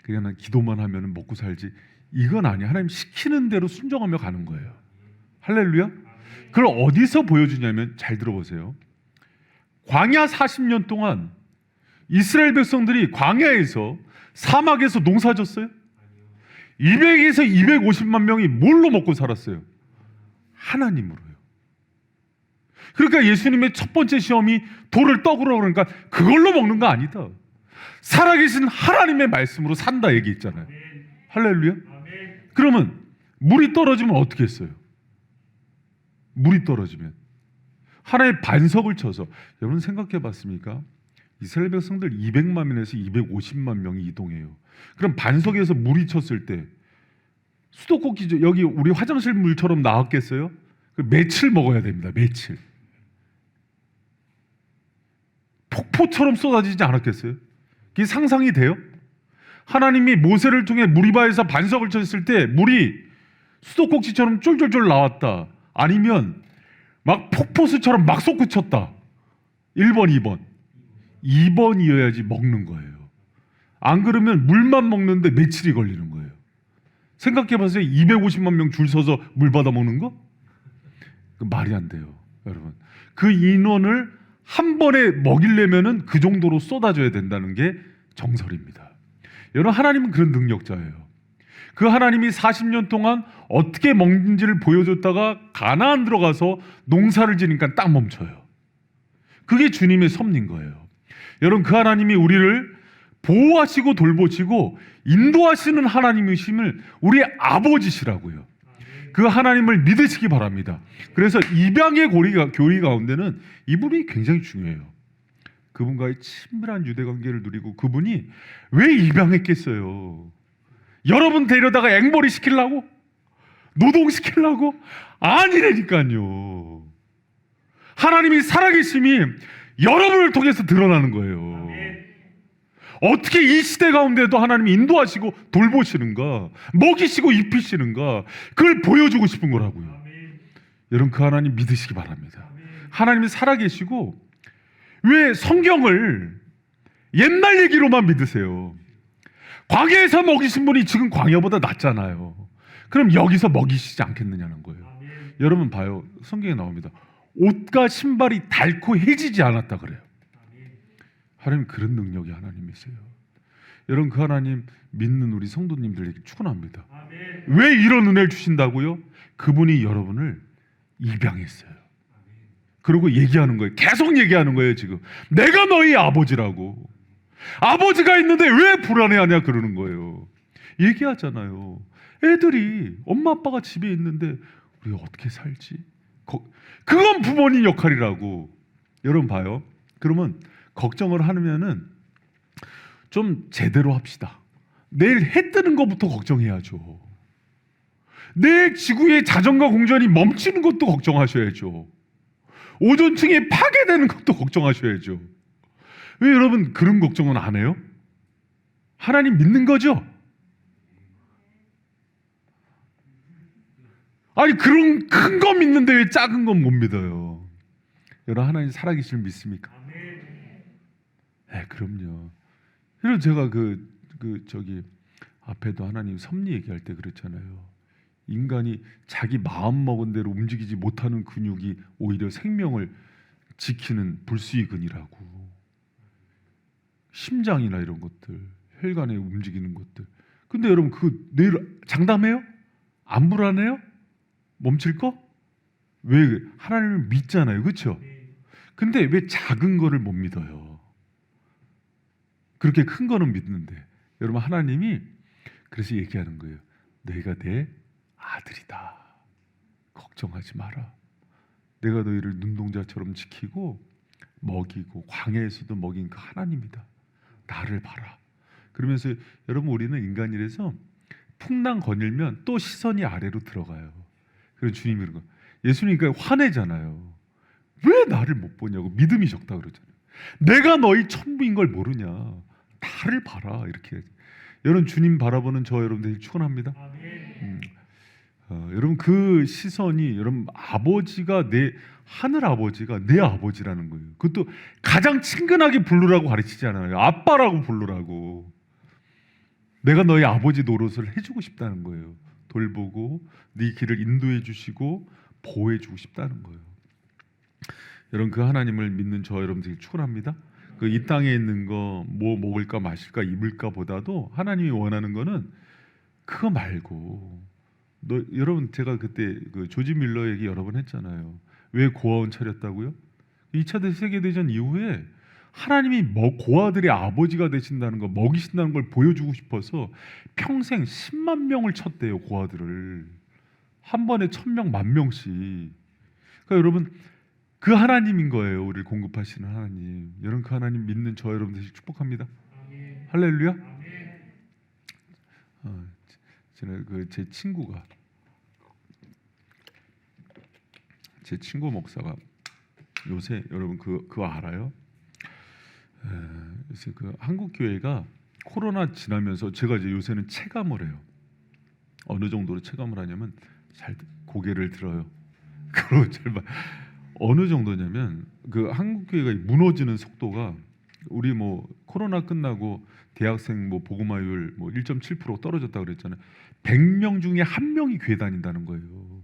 Speaker 1: 그냥 난 기도만 하면 먹고 살지, 이건 아니야. 하나님 시키는 대로 순종하며 가는 거예요. 할렐루야. 그걸 어디서 보여주냐면, 잘 들어보세요. 광야 40년 동안 이스라엘 백성들이 광야에서 사막에서 농사졌어요? 200에서 250만 명이 뭘로 먹고 살았어요? 하나님으로요. 그러니까 예수님의 첫 번째 시험이 돌을 떡으로, 그러니까 그걸로 먹는 거 아니다. 살아계신 하나님의 말씀으로 산다 얘기했잖아요. 할렐루야. 그러면 물이 떨어지면 어떻게 했어요? 물이 떨어지면 하나의 반석을 쳐서, 여러분 생각해 봤습니까? 이스라엘 백성들 200만 명에서 250만 명이 이동해요. 그럼 반석에서 물이 쳤을 때 수도꼭지 여기 우리 화장실 물처럼 나왔겠어요? 며칠 먹어야 됩니다. 며칠. 폭포처럼 쏟아지지 않았겠어요? 그게 상상이 돼요? 하나님이 모세를 통해 무리바에서 반석을 쳤을 때 물이 수도꼭지처럼 쫄쫄쫄 나왔다, 아니면 막 폭포수처럼 막 솟구쳤다. 1번, 2번. 2번이어야지 먹는 거예요. 안 그러면 물만 먹는데 며칠이 걸리는 거예요. 생각해보세요. 250만 명 줄 서서 물 받아 먹는 거? 말이 안 돼요, 여러분. 그 인원을 한 번에 먹이려면은 그 정도로 쏟아져야 된다는 게 정설입니다. 여러분 하나님은 그런 능력자예요. 그 하나님이 40년 동안 어떻게 먹는지를 보여줬다가 가나안 들어가서 농사를 지니까 딱 멈춰요. 그게 주님의 섭리인 거예요. 여러분 그 하나님이 우리를 보호하시고 돌보시고 인도하시는 하나님이심을 우리 아버지시라고요. 그 하나님을 믿으시기 바랍니다. 그래서 입양의 교리 가운데는 이분이 굉장히 중요해요. 그분과의 친밀한 유대관계를 누리고, 그분이 왜 입양했겠어요? 여러분 데려다가 앵벌이 시키려고? 노동시키려고? 아니라니까요. 하나님이 살아계심이 여러분을 통해서 드러나는 거예요. 어떻게 이 시대 가운데도 하나님이 인도하시고 돌보시는가, 먹이시고 입히시는가, 그걸 보여주고 싶은 거라고요. 여러분 그 하나님 믿으시기 바랍니다. 하나님이 살아계시고, 왜 성경을 옛날 얘기로만 믿으세요? 광야에서 먹이신 분이 지금 광야보다 낫잖아요. 그럼 여기서 먹이시지 않겠느냐는 거예요. 여러분 봐요. 성경에 나옵니다. 옷과 신발이 닳고 해지지 않았다 그래요. 하나님 그런 능력이 하나님이세요. 여러분 그 하나님 믿는 우리 성도님들에게 축원합니다. 왜 이런 은혜를 주신다고요? 그분이 여러분을 입양했어요. 그리고 얘기하는 거예요. 계속 얘기하는 거예요. 지금 내가 너희 아버지라고. 아버지가 있는데 왜 불안해하냐 그러는 거예요. 얘기하잖아요. 애들이 엄마 아빠가 집에 있는데 우리 어떻게 살지? 그건 부모님 역할이라고. 여러분 봐요. 그러면 걱정을 하면은 좀 제대로 합시다. 내일 해 뜨는 것부터 걱정해야죠. 내일 지구의 자전거 공전이 멈추는 것도 걱정하셔야죠. 오존층이 파괴되는 것도 걱정하셔야죠. 왜 여러분 그런 걱정은 안 해요? 하나님 믿는 거죠? 아니 그런 큰 거 믿는데 왜 작은 건 못 믿어요? 여러분 하나님 살아계실 믿습니까? 네, 그럼요. 그래서 제가 저기 앞에도 하나님 섭리 얘기할 때 그랬잖아요. 인간이 자기 마음 먹은 대로 움직이지 못하는 근육이 오히려 생명을 지키는 불수의근이라고. 심장이나 이런 것들, 혈관에 움직이는 것들. 근데 여러분 그 내일 장담해요? 안 불안해요? 멈출 거? 왜? 하나님을 믿잖아요. 그렇죠? 근데 왜 작은 거를 못 믿어요? 그렇게 큰 거는 믿는데. 여러분 하나님이 그래서 얘기하는 거예요. 너희가 내 아들이다. 걱정하지 마라. 내가 너희를 눈동자처럼 지키고 먹이고 광야에서도 먹인 그 하나님이다. 나를 봐라. 그러면서 여러분 우리는 인간이라서 풍랑 거닐면 또 시선이 아래로 들어가요. 그래서 주님이 그런 거. 예수님 그러니까 화내잖아요. 왜 나를 못 보냐고. 믿음이 적다 그러잖아요. 내가 너희 천부인 걸 모르냐. 나를 봐라. 이렇게. 여러분 주님 바라보는 저 여러분들 축원합니다. 여러분 그 시선이 여러분 아버지가 하늘 아버지가 내 아버지라는 거예요. 그것도 가장 친근하게 부르라고 가르치지 않아요. 아빠라고 부르라고. 내가 너희 아버지 노릇을 해주고 싶다는 거예요. 돌보고 네 길을 인도해 주시고 보호해 주고 싶다는 거예요. 여러분 그 하나님을 믿는 저 여러분들이 축원합니다. 그 이 땅에 있는 거 뭐 먹을까 마실까 입을까 보다도 하나님이 원하는 거는 그거 말고 여러분 제가 그때 그 조지 밀러 얘기 여러 번 했잖아요. 왜 고아원 차렸다고요? 2차 세계대전 이후에 하나님이 고아들의 아버지가 되신다는 거 먹이신다는 걸 보여주고 싶어서 평생 10만 명을 쳤대요. 고아들을 한 번에 1000명 10,000명씩. 그러니까 여러분 그 하나님인 거예요. 우리를 공급하시는 하나님. 여러분 그 하나님 믿는 저 여러분들 축복합니다. 할렐루야. 제 친구 목사가 요새 여러분 그거 알아요? 요새 그 한국 교회가 코로나 지나면서 제가 이제 요새는 체감을 해요. 어느 정도로 체감을 하냐면 잘 고개를 들어요. 그리고 어느 정도냐면 그 한국 교회가 무너지는 속도가 우리 뭐 코로나 끝나고 대학생 뭐 복음화율 뭐 1.7% 떨어졌다 그랬잖아요. 100명 중에 1명이 교회 다닌다는 거예요.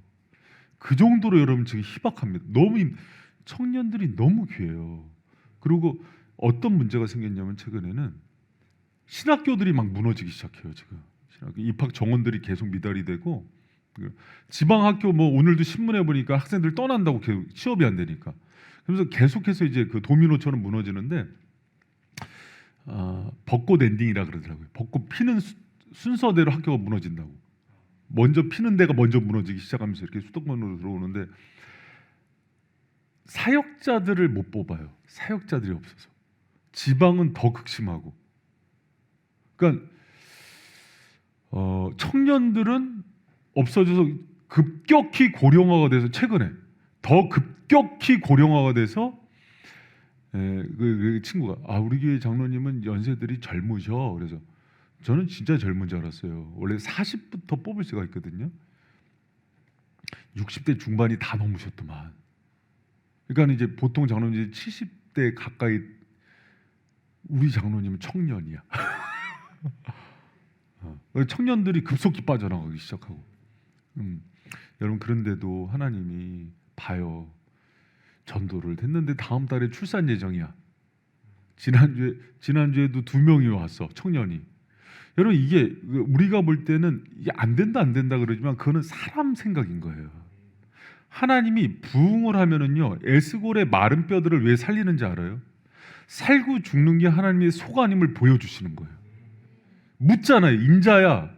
Speaker 1: 그 정도로 여러분 지금 희박합니다. 너무 청년들이 너무 귀해요. 그리고 어떤 문제가 생겼냐면 최근에는 신학교들이 막 무너지기 시작해요. 지금 입학 정원들이 계속 미달이 되고 지방 학교 뭐 오늘도 신문에 보니까 학생들 떠난다고 계속 취업이 안 되니까 그래서 계속해서 이제 그 도미노처럼 무너지는데 벚꽃 엔딩이라 그러더라고요. 벚꽃 피는 순서대로 학교가 무너진다고. 먼저 피는 데가 먼저 무너지기 시작하면서 이렇게 수도권으로 들어오는데 사역자들을 못 뽑아요. 사역자들이 없어서. 지방은 더 극심하고. 그러니까 청년들은 없어져서 급격히 고령화가 돼서 최근에 더 급격히 고령화가 돼서 그 친구가 우리 교회 장로님은 연세들이 젊으셔. 그래서 저는 진짜 젊은 줄 알았어요. 원래 40부터 뽑을 수가 있거든요. 60대 중반이 다 넘으셨더만. 그러니까 이제 보통 장로님이 70대 가까이 우리 장로님은 청년이야. 청년들이 급속히 빠져나가기 시작하고. 여러분 그런데도 하나님이 봐요. 전도를 했는데 다음 달에 출산 예정이야. 지난주에도 2명이 왔어, 청년이. 여러분 이게 우리가 볼 때는 이게 안 된다 그러지만 그거는 사람 생각인 거예요. 하나님이 부흥을 하면은요, 에스골의 마른 뼈들을 왜 살리는지 알아요? 살고 죽는 게 하나님의 소관임을 보여주시는 거예요. 묻잖아요. 인자야,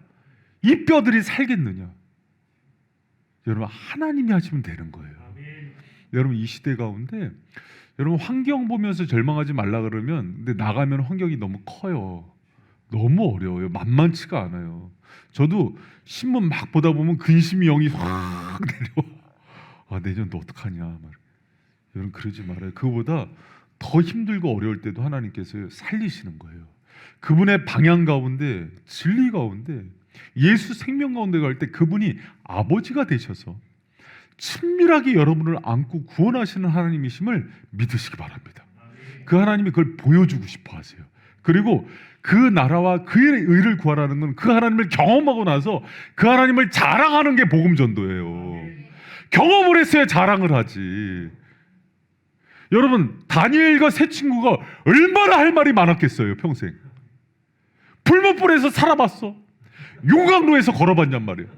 Speaker 1: 이 뼈들이 살겠느냐? 여러분 하나님이 하시면 되는 거예요. 여러분 이 시대 가운데 여러분 환경 보면서 절망하지 말라 그러면, 근데 나가면 환경이 너무 커요. 너무 어려워요. 만만치가 않아요. 저도 신문 막 보다 보면 근심이 영이 확 내려와. 내년도 어떡하냐 말. 여러분 그러지 말아요. 그거보다 더 힘들고 어려울 때도 하나님께서 살리시는 거예요. 그분의 방향 가운데, 진리 가운데, 예수 생명 가운데 갈 때 그분이 아버지가 되셔서 친밀하게 여러분을 안고 구원하시는 하나님이심을 믿으시기 바랍니다. 그 하나님이 그걸 보여주고 싶어 하세요. 그리고 그 나라와 그의 의를 구하라는 건 그 하나님을 경험하고 나서 그 하나님을 자랑하는 게 복음 전도예요. 경험을 했어야 자랑을 하지. 여러분 다니엘과 세 친구가 얼마나 할 말이 많았겠어요. 평생 불못불에서 살아봤어. 용광로에서 걸어봤냔 말이에요.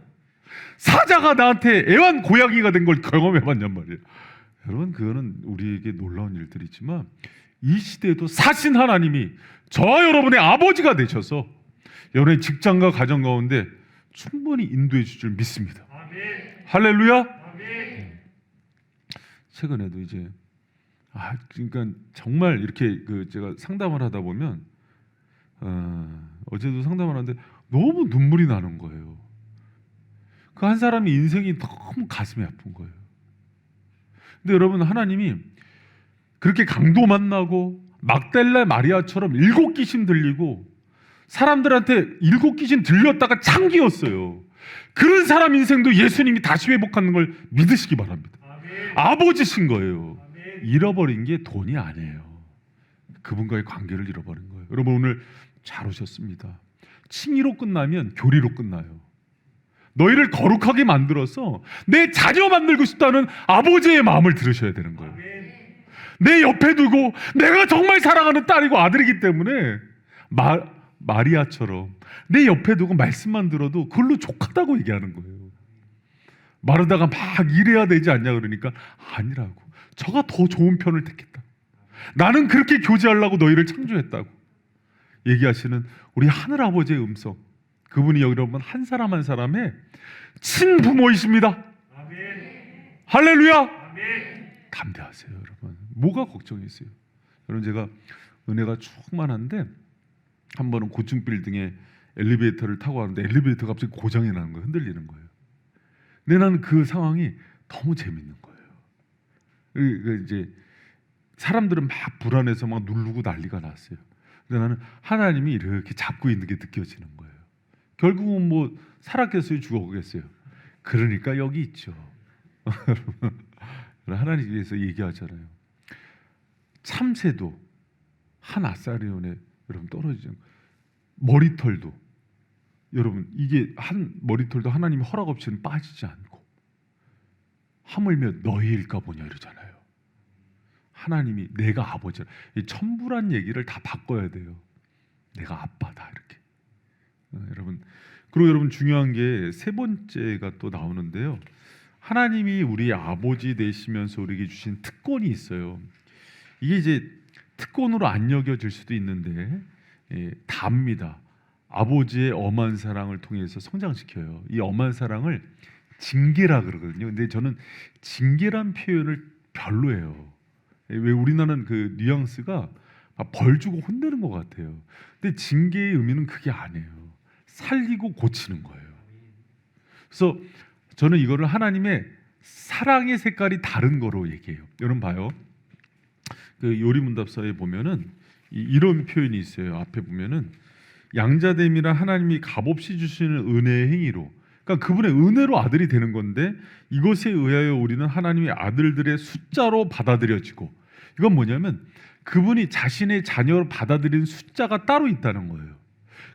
Speaker 1: 사자가 나한테 애완 고양이가 된 걸 경험해봤냔 말이에요. 여러분 그거는 우리에게 놀라운 일들이지만 이 시대에도 사신 하나님이 저와 여러분의 아버지가 되셔서 여러분의 직장과 가정 가운데 충분히 인도해 주실 줄 믿습니다. 아멘. 할렐루야. 최근에도 이제 그러니까 정말 이렇게 제가 상담을 하다 보면 어제도 상담을 하는데 너무 눈물이 나는 거예요. 그 한 사람의 인생이 너무 가슴이 아픈 거예요. 근데 여러분 하나님이 그렇게 강도 만나고 막달라 마리아처럼 7 귀신 들리고 사람들한테 7 귀신 들렸다가 참기였어요. 그런 사람 인생도 예수님이 다시 회복하는 걸 믿으시기 바랍니다. 아멘. 아버지신 거예요. 아멘. 잃어버린 게 돈이 아니에요. 그분과의 관계를 잃어버린 거예요. 여러분 오늘 잘 오셨습니다. 칭의로 끝나면 교리로 끝나요. 너희를 거룩하게 만들어서 내 자녀 만들고 싶다는 아버지의 마음을 들으셔야 되는 거예요. 아멘. 내 옆에 두고 내가 정말 사랑하는 딸이고 아들이기 때문에 마리아처럼 내 옆에 두고 말씀만 들어도 그걸로 족하다고 얘기하는 거예요. 마르다가 막 일해야 되지 않냐 그러니까 아니라고. 저가 더 좋은 편을 택했다. 나는 그렇게 교제하려고 너희를 창조했다고 얘기하시는 우리 하늘아버지의 음성. 그분이 여러분 한 사람 한 사람의 친부모이십니다. 아멘. 할렐루야. 아멘. 담대하세요 여러분. 뭐가 걱정이세요? 여러분 제가 은혜가 충만한데 한 번은 고층 빌딩에 엘리베이터를 타고 왔는데 엘리베이터가 갑자기 고장이 나는 거예요. 흔들리는 거예요. 근데 나는 그 상황이 너무 재밌는 거예요. 이제 사람들은 막 불안해서 막 누르고 난리가 났어요. 근데 나는 하나님이 이렇게 잡고 있는 게 느껴지는 거예요. 결국은 뭐 살았겠어요, 죽어가겠어요. 그러니까 여기 있죠. 하나님께서 얘기하잖아요. 참새도 한 아사리온에 여러분 떨어지죠. 머리털도 여러분 이게 한 머리털도 하나님이 허락 없이는 빠지지 않고 하물며 너희일까 보냐 이러잖아요. 하나님이 내가 아버지라. 이 천부란 얘기를 다 바꿔야 돼요. 내가 아빠다 이렇게. 여러분 그리고 여러분 중요한 게 세 번째가 또 나오는데요. 하나님이 우리 아버지 되시면서 우리에게 주신 특권이 있어요. 이게 이제 특권으로 안 여겨질 수도 있는데 답니다. 아버지의 엄한 사랑을 통해서 성장시켜요. 이 엄한 사랑을 징계라 그러거든요. 근데 저는 징계란 표현을 별로예요. 왜 우리나라는 그 뉘앙스가 벌 주고 혼내는 것 같아요. 근데 징계의 의미는 그게 아니에요. 살리고 고치는 거예요. 그래서 저는 이거를 하나님의 사랑의 색깔이 다른 거로 얘기해요. 여러분 봐요. 그 요리문답서에 보면은 이런 표현이 있어요. 앞에 보면은 양자됨이란 하나님이 값없이 주시는 은혜의 행위로, 그러니까 그분의 은혜로 아들이 되는 건데 이것에 의하여 우리는 하나님의 아들들의 숫자로 받아들여지고, 이건 뭐냐면 그분이 자신의 자녀로 받아들이는 숫자가 따로 있다는 거예요.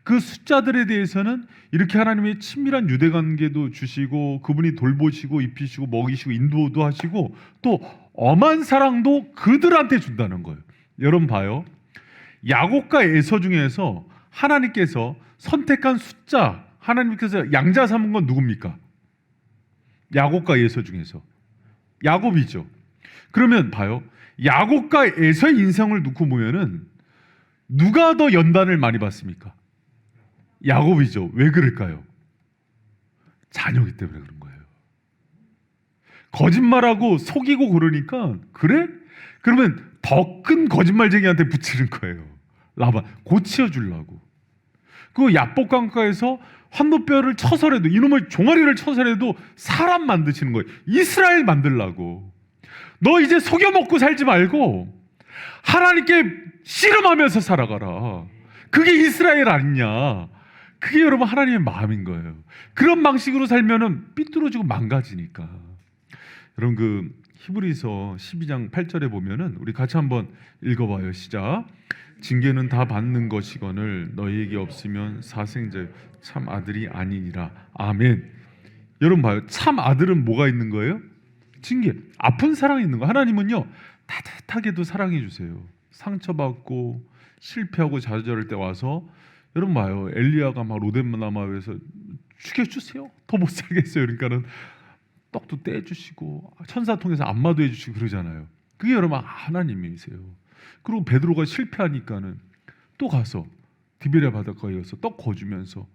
Speaker 1: 그 숫자들에 대해서는 이렇게 하나님의 친밀한 유대관계도 주시고 그분이 돌보시고 입히시고 먹이시고 인도도 하시고 또 엄한 사랑도 그들한테 준다는 거예요. 여러분 봐요. 야곱과 에서 중에서 하나님께서 선택한 숫자, 하나님께서 양자 삼은 건 누굽니까? 야곱과 에서 중에서 야곱이죠. 그러면 봐요. 야곱과 에서의 인생을 놓고 보면은 누가 더 연단을 많이 받습니까? 야곱이죠. 왜 그럴까요? 자녀이기 때문에 그런 거예요. 거짓말하고 속이고 그러니까 그래? 그러면 더 큰 거짓말쟁이한테 붙이는 거예요. 라반 고치어주려고. 그 야복강가에서 환도뼈를 쳐서라도 이놈의 종아리를 쳐서라도 사람 만드시는 거예요. 이스라엘 만들라고. 너 이제 속여 먹고 살지 말고 하나님께 씨름하면서 살아가라. 그게 이스라엘 아니냐. 그게 여러분 하나님의 마음인 거예요. 그런 방식으로 살면은 삐뚤어지고 망가지니까. 여러분 그 히브리서 12장 8절에 보면은 우리 같이 한번 읽어봐요. 시작. 징계는 다 받는 것이거늘 너희에게 없으면 사생자 참 아들이 아니니라. 아멘. 여러분 봐요. 참 아들은 뭐가 있는 거예요? 징계. 아픈 사랑이 있는 거. 하나님은요 따뜻하게도 사랑해 주세요. 상처받고 실패하고 좌절할 때 와서 여러분 봐요. 엘리야가 막 로데마 마을에서 죽여주세요. 더 못 살겠어요. 그러니까는 떡도 떼주시고 천사 통해서 안마도 해주시고 그러잖아요. 그게 여러분 하나님이세요. 그리고 베드로가 실패하니까는 또 가서 디베랴 바닷가에 가서 떡 거주면서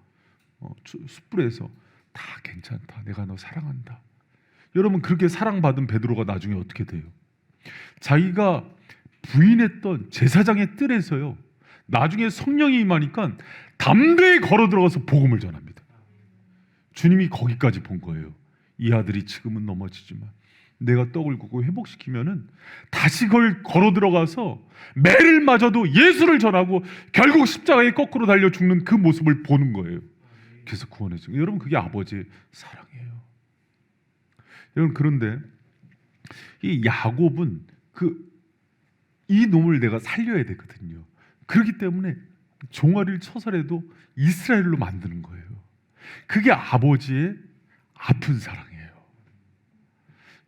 Speaker 1: 숯불에서 다 괜찮다. 내가 너 사랑한다. 여러분 그렇게 사랑받은 베드로가 나중에 어떻게 돼요? 자기가 부인했던 제사장의 뜰에서요. 나중에 성령이 임하니까 담대히 걸어 들어가서 복음을 전합니다. 주님이 거기까지 본 거예요. 이 아들이 지금은 넘어지지만 내가 떡을 굽고 회복시키면은 다시 그걸 걸어 들어가서 매를 맞아도 예수를 전하고 결국 십자가에 거꾸로 달려 죽는 그 모습을 보는 거예요. 그래서 구원해 주고 여러분 그게 아버지의 사랑이에요. 여러분 그런데 이 야곱은 이 놈을 내가 살려야 되거든요. 그렇기 때문에 종아리를 쳐서라도 이스라엘로 만드는 거예요. 그게 아버지의 아픈 사랑이에요.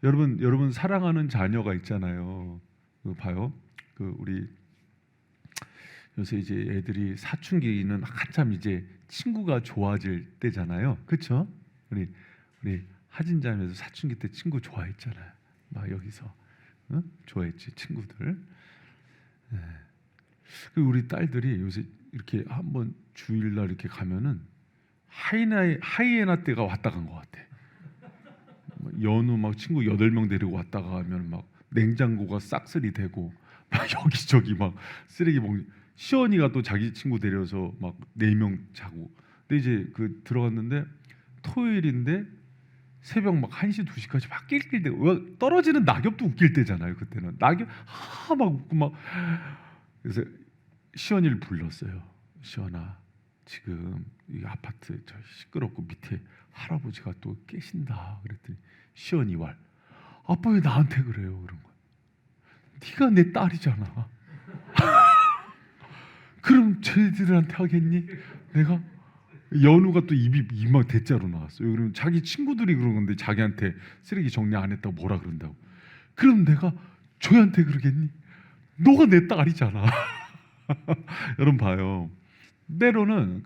Speaker 1: 여러분 사랑하는 자녀가 있잖아요. 봐요. 우리 요새 이제 애들이 사춘기는 한참 이제 친구가 좋아질 때잖아요. 그렇죠? 우리 하진자매도 사춘기 때 친구 좋아했잖아요. 막 여기서 좋아했지 친구들. 네. 우리 딸들이 요새 이렇게 한번 주일날 이렇게 가면은 하이에나 때가 왔다 간 것 같아. 연우 막 친구 8명 데리고 왔다가 가면 막 냉장고가 싹쓸이 되고 막 여기저기 막 쓰레기 봉지. 시원이가 또 자기 친구 데려서 막 4명 자고. 근데 이제 들어갔는데 토요일인데 새벽 막 1시 2시까지 막 낄낄대고 떨어지는 낙엽도 웃길 때잖아요. 그때는 낙엽 막 웃고 막. 그래서 시원이를 불렀어요. 시원아 지금 이 아파트 저 시끄럽고 밑에 할아버지가 또 계신다. 그랬더니 시원이 왈 아빠 왜 나한테 그래요? 그런 거야. 네가 내 딸이잖아. 그럼 쟤들한테 하겠니? 내가 연우가 또 입이 이막 대자로 나왔어요. 그러면 자기 친구들이 그런 건데 자기한테 쓰레기 정리 안 했다고 뭐라 그런다고. 그럼 내가 저희한테 그러겠니? 너가 내 딸이잖아. 여러분 봐요. 때로는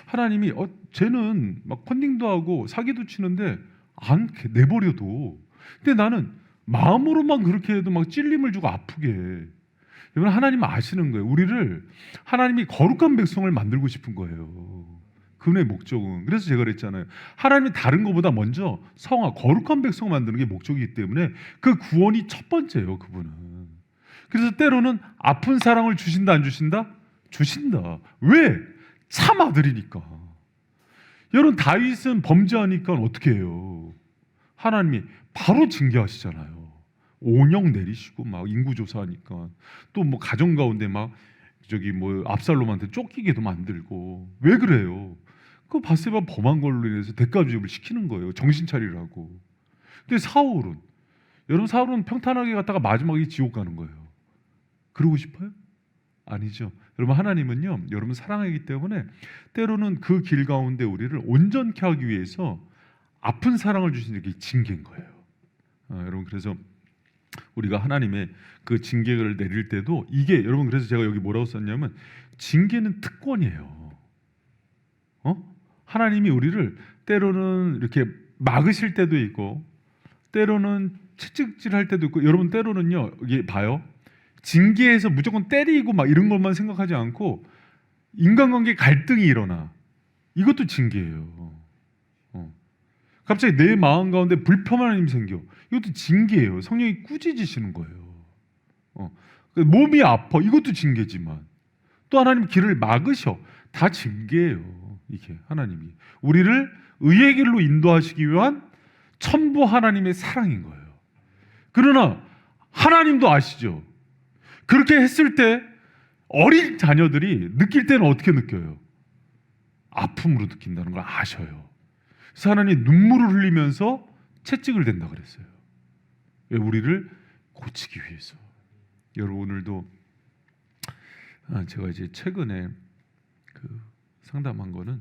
Speaker 1: 하나님이 쟤는 막 컨닝도 하고 사기도 치는데 안 내버려도. 근데 나는 마음으로만 그렇게 해도 막 찔림을 주고 아프게 해. 여러분 하나님은 아시는 거예요. 우리를 하나님이 거룩한 백성을 만들고 싶은 거예요. 그분의 목적은. 그래서 제가 그랬잖아요. 하나님이 다른 것보다 먼저 거룩한 백성을 만드는 게 목적이기 때문에 그 구원이 첫 번째예요. 그분은. 그래서 때로는 아픈 사랑을 주신다 안 주신다? 주신다. 왜? 참 아들이니까. 여러분 다윗은 범죄하니까 어떻게 해요? 하나님이 바로 징계하시잖아요. 온영 내리시고 막 인구조사하니까 또 뭐 가정 가운데 막 압살롬한테 쫓기게도 만들고. 왜 그래요? 그 바세바 범한 걸로 인해서 대가주입을 시키는 거예요. 정신 차리라고. 근데 여러분 사울은 평탄하게 갔다가 마지막에 지옥 가는 거예요. 그러고 싶어요? 아니죠. 여러분 하나님은요, 여러분 사랑하기 때문에 때로는 그 길 가운데 우리를 온전케 하기 위해서 아픈 사랑을 주시는 게 징계인 거예요. 여러분 그래서 우리가 하나님의 그 징계를 내릴 때도 이게 여러분 그래서 제가 여기 뭐라고 썼냐면 징계는 특권이에요. 하나님이 우리를 때로는 이렇게 막으실 때도 있고 때로는 채찍질할 때도 있고 여러분 때로는요 이게 봐요. 징계해서 무조건 때리고 막 이런 것만 생각하지 않고 인간관계 갈등이 일어나. 이것도 징계예요. 갑자기 내 마음 가운데 불편함이 생겨. 이것도 징계예요. 성령이 꾸짖으시는 거예요. 몸이 아파. 이것도 징계지만 또 하나님 길을 막으셔. 다 징계예요. 이게 하나님이 우리를 의의 길로 인도하시기 위한 천부 하나님의 사랑인 거예요. 그러나 하나님도 아시죠? 그렇게 했을 때 어린 자녀들이 느낄 때는 어떻게 느껴요? 아픔으로 느낀다는 걸 아셔요. 그래서 하나님이 눈물을 흘리면서 채찍을 댄다 그랬어요. 왜? 우리를 고치기 위해서. 여러분 오늘도 제가 이제 최근에 그 상담한 거는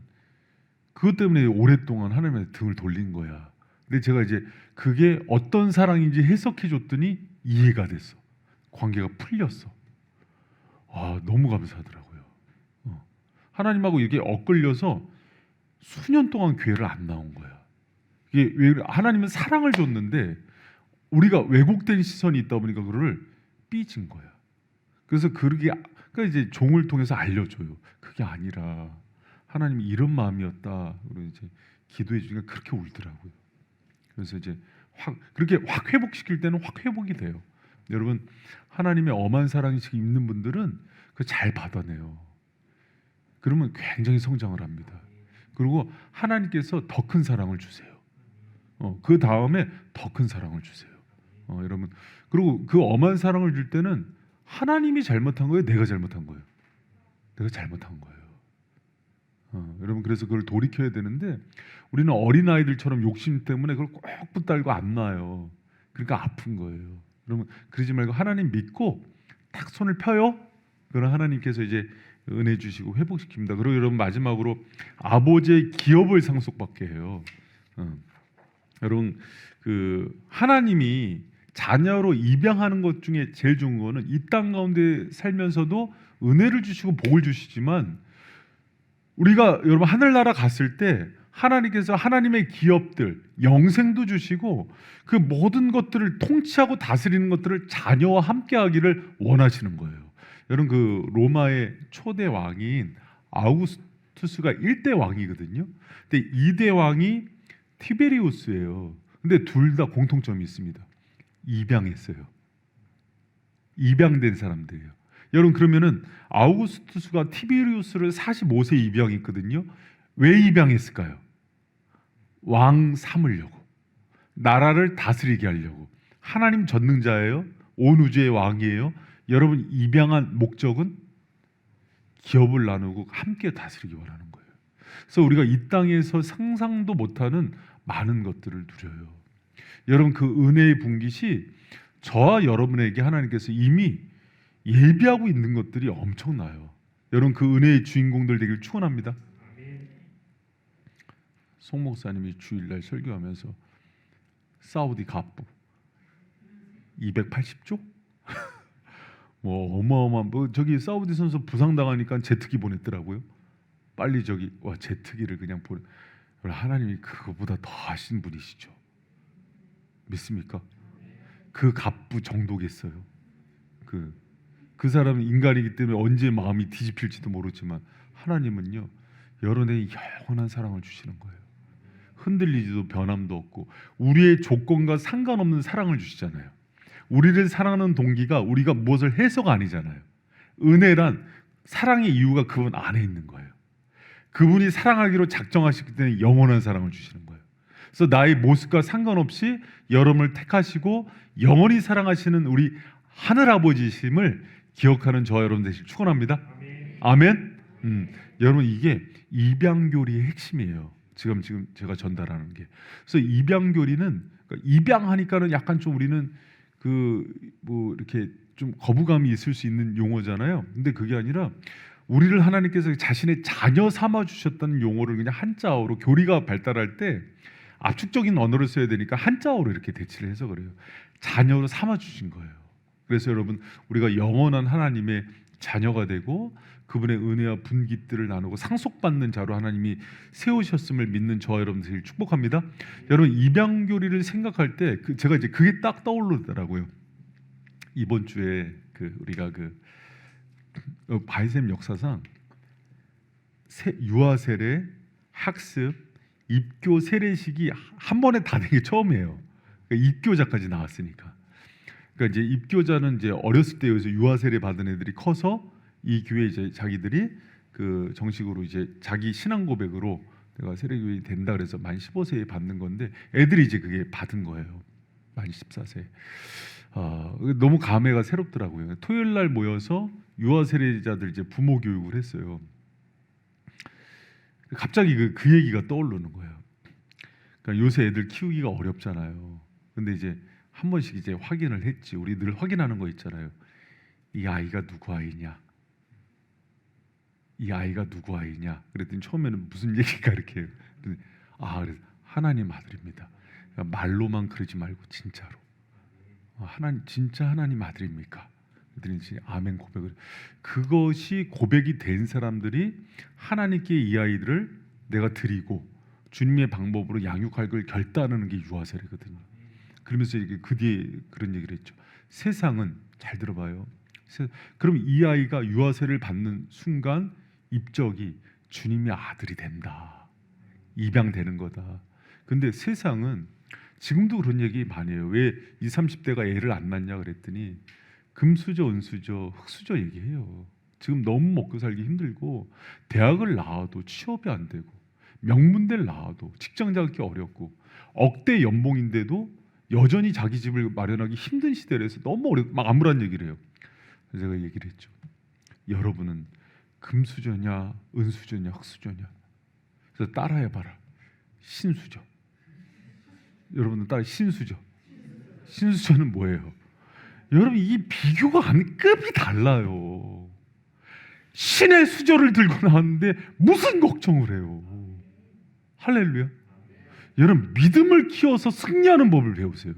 Speaker 1: 그것 때문에 오랫동안 하나님의 등을 돌린 거야. 근데 제가 이제 그게 어떤 사랑인지 해석해 줬더니 이해가 됐어. 관계가 풀렸어. 너무 감사하더라고요. 하나님하고 이게 엇걸려서 수년 동안 교회를 안 나온 거야. 이게 왜 하나님은 사랑을 줬는데 우리가 왜곡된 시선이 있다 보니까 그거를 삐진 거야. 그래서 그러니까 이제 종을 통해서 알려줘요. 그게 아니라 하나님이 이런 마음이었다. 그리고 이제 기도해 주니까 그렇게 울더라고요. 그래서 이제 그렇게 확 회복시킬 때는 확 회복이 돼요. 여러분 하나님의 엄한 사랑이 지금 있는 분들은 그 잘 받아내요. 그러면 굉장히 성장을 합니다. 그리고 하나님께서 더 큰 사랑을 주세요. 그 다음에 더 큰 사랑을 주세요. 여러분 그리고 그 엄한 사랑을 줄 때는 하나님이 잘못한 거예요? 내가 잘못한 거예요? 내가 잘못한 거예요. 여러분 그래서 그걸 돌이켜야 되는데 우리는 어린아이들처럼 욕심 때문에 그걸 꼭 붙들고 안 놔요. 그러니까 아픈 거예요. 여러분 그러지 말고 하나님 믿고 딱 손을 펴요. 그럼 하나님께서 이제 은혜 주시고 회복시킵니다. 그리고 여러분 마지막으로 아버지의 기업을 상속받게 해요. 여러분 그 하나님이 자녀로 입양하는 것 중에 제일 좋은 거는 이 땅 가운데 살면서도 은혜를 주시고 복을 주시지만 우리가 여러분 하늘나라 갔을 때 하나님께서 하나님의 기업들 영생도 주시고 그 모든 것들을 통치하고 다스리는 것들을 자녀와 함께 하기를 원하시는 거예요. 여러분 그 로마의 초대 왕인 아우구스투스가 1대 왕이거든요. 근데 2대 왕이 티베리우스예요. 근데 둘 다 공통점이 있습니다. 입양했어요. 입양된 사람들이에요. 여러분 그러면은 아우구스투스가 티베리우스를 45세 입양했거든요. 왜 입양했을까요? 왕 삼으려고. 나라를 다스리게 하려고. 하나님 전능자예요. 온 우주의 왕이에요. 여러분 입양한 목적은 기업을 나누고 함께 다스리기 원하는 거예요. 그래서 우리가 이 땅에서 상상도 못하는 많은 것들을 누려요. 여러분 그 은혜의 분깃이 저와 여러분에게 하나님께서 이미 예비하고 있는 것들이 엄청나요. 여러분 그 은혜의 주인공들 되길 축원합니다. 송 목사님이 주일날 설교하면서 사우디 갑부 280조? 뭐 어마어마한 저기 사우디 선수 부상당하니까 제트기 보냈더라고요. 빨리 저기 제트기를 그냥 보내. 하나님이 그거보다 더 하신 분이시죠. 믿습니까? 그 갑부 정도겠어요. 그 사람은 인간이기 때문에 언제 마음이 뒤집힐지도 모르지만 하나님은요 여러분에게 영원한 사랑을 주시는 거예요. 흔들리지도 변함도 없고 우리의 조건과 상관없는 사랑을 주시잖아요. 우리를 사랑하는 동기가 우리가 무엇을 해서가 아니잖아요. 은혜란 사랑의 이유가 그분 안에 있는 거예요. 그분이 사랑하기로 작정하시기 때문에 영원한 사랑을 주시는 거예요. 그래서 나의 모습과 상관없이 여러분을 택하시고 영원히 사랑하시는 우리 하늘아버지심을 기억하는 저와 여러분 되시길 축원합니다. 아멘. 여러분 이게 입양교리의 핵심이에요. 지금 제가 전달하는 게. 그래서 입양교리는 그러니까 입양하니까는 약간 좀 우리는 그 뭐 이렇게 좀 거부감이 있을 수 있는 용어잖아요. 근데 그게 아니라 우리를 하나님께서 자신의 자녀 삼아 주셨다는 용어를 그냥 한자어로 교리가 발달할 때 압축적인 언어를 써야 되니까 한자어로 이렇게 대치를 해서 그래요. 자녀로 삼아 주신 거예요. 그래서 여러분 우리가 영원한 하나님의 자녀가 되고 그분의 은혜와 분깃들을 나누고 상속받는 자로 하나님이 세우셨음을 믿는 저와 여러분들 축복합니다. 여러분 입양교리를 생각할 때 제가 이제 그게 딱 떠오르더라고요. 이번 주에 우리가 바이셈 역사상 유아 세례, 학습, 입교 세례식이 한 번에 다 된 게 처음이에요. 그러니까 입교자까지 나왔으니까. 그러니까 이제 입교자는 이제 어렸을 때 여기서 유아 세례 받은 애들이 커서 이 교회 이제 자기들이 정식으로 이제 자기 신앙 고백으로 내가 세례교회 된다 그래서 만 15세에 받는 건데 애들이 이제 그게 받은 거예요. 만 14세. 너무 감회가 새롭더라고요. 토요일 날 모여서 유아 세례자들 이제 부모 교육을 했어요. 갑자기 그 얘기가 떠오르는 거예요. 그러니까 요새 애들 키우기가 어렵잖아요. 근데 이제 한 번씩 이제 확인을 했지. 우리 늘 확인하는 거 있잖아요. 이 아이가 누구 아이냐? 이 아이가 누구 아이냐? 그랬더니 처음에는 무슨 얘기가 이렇게 해요. 그래서 하나님 아들입니다. 그러니까 말로만 그러지 말고 진짜로. 하나님 진짜 하나님 아들입니까? 그랬더니 이제 아멘 고백을. 그것이 고백이 된 사람들이 하나님께 이 아이들을 내가 드리고 주님의 방법으로 양육할 걸 결단하는 게 유아 세례거든요. 그러면서 이게 그 뒤에 그런 얘기를 했죠. 세상은 잘 들어봐요. 그럼 이 아이가 유아 세례를 받는 순간 입적이 주님의 아들이 된다. 입양되는 거다. 근데 세상은 지금도 그런 얘기 많이 해요. 왜 20, 30대가 애를 안 낳냐 그랬더니 금수저, 은수저, 흙수저 얘기해요. 지금 너무 먹고 살기 힘들고 대학을 나와도 취업이 안 되고 명문대를 나와도 직장 잡기 어렵고 억대 연봉인데도 여전히 자기 집을 마련하기 힘든 시대라서 너무 막 암울한 얘기를 해요. 그래서 제가 얘기를 했죠. 여러분은 금수저냐 은수저냐 흙수저냐. 그래서 따라해봐라. 신수저. 여러분들 따라 신수저. 신수저는 뭐예요? 여러분 이 비교가 급이 달라요. 신의 수저를 들고 나왔는데 무슨 걱정을 해요? 할렐루야. 여러분 믿음을 키워서 승리하는 법을 배우세요.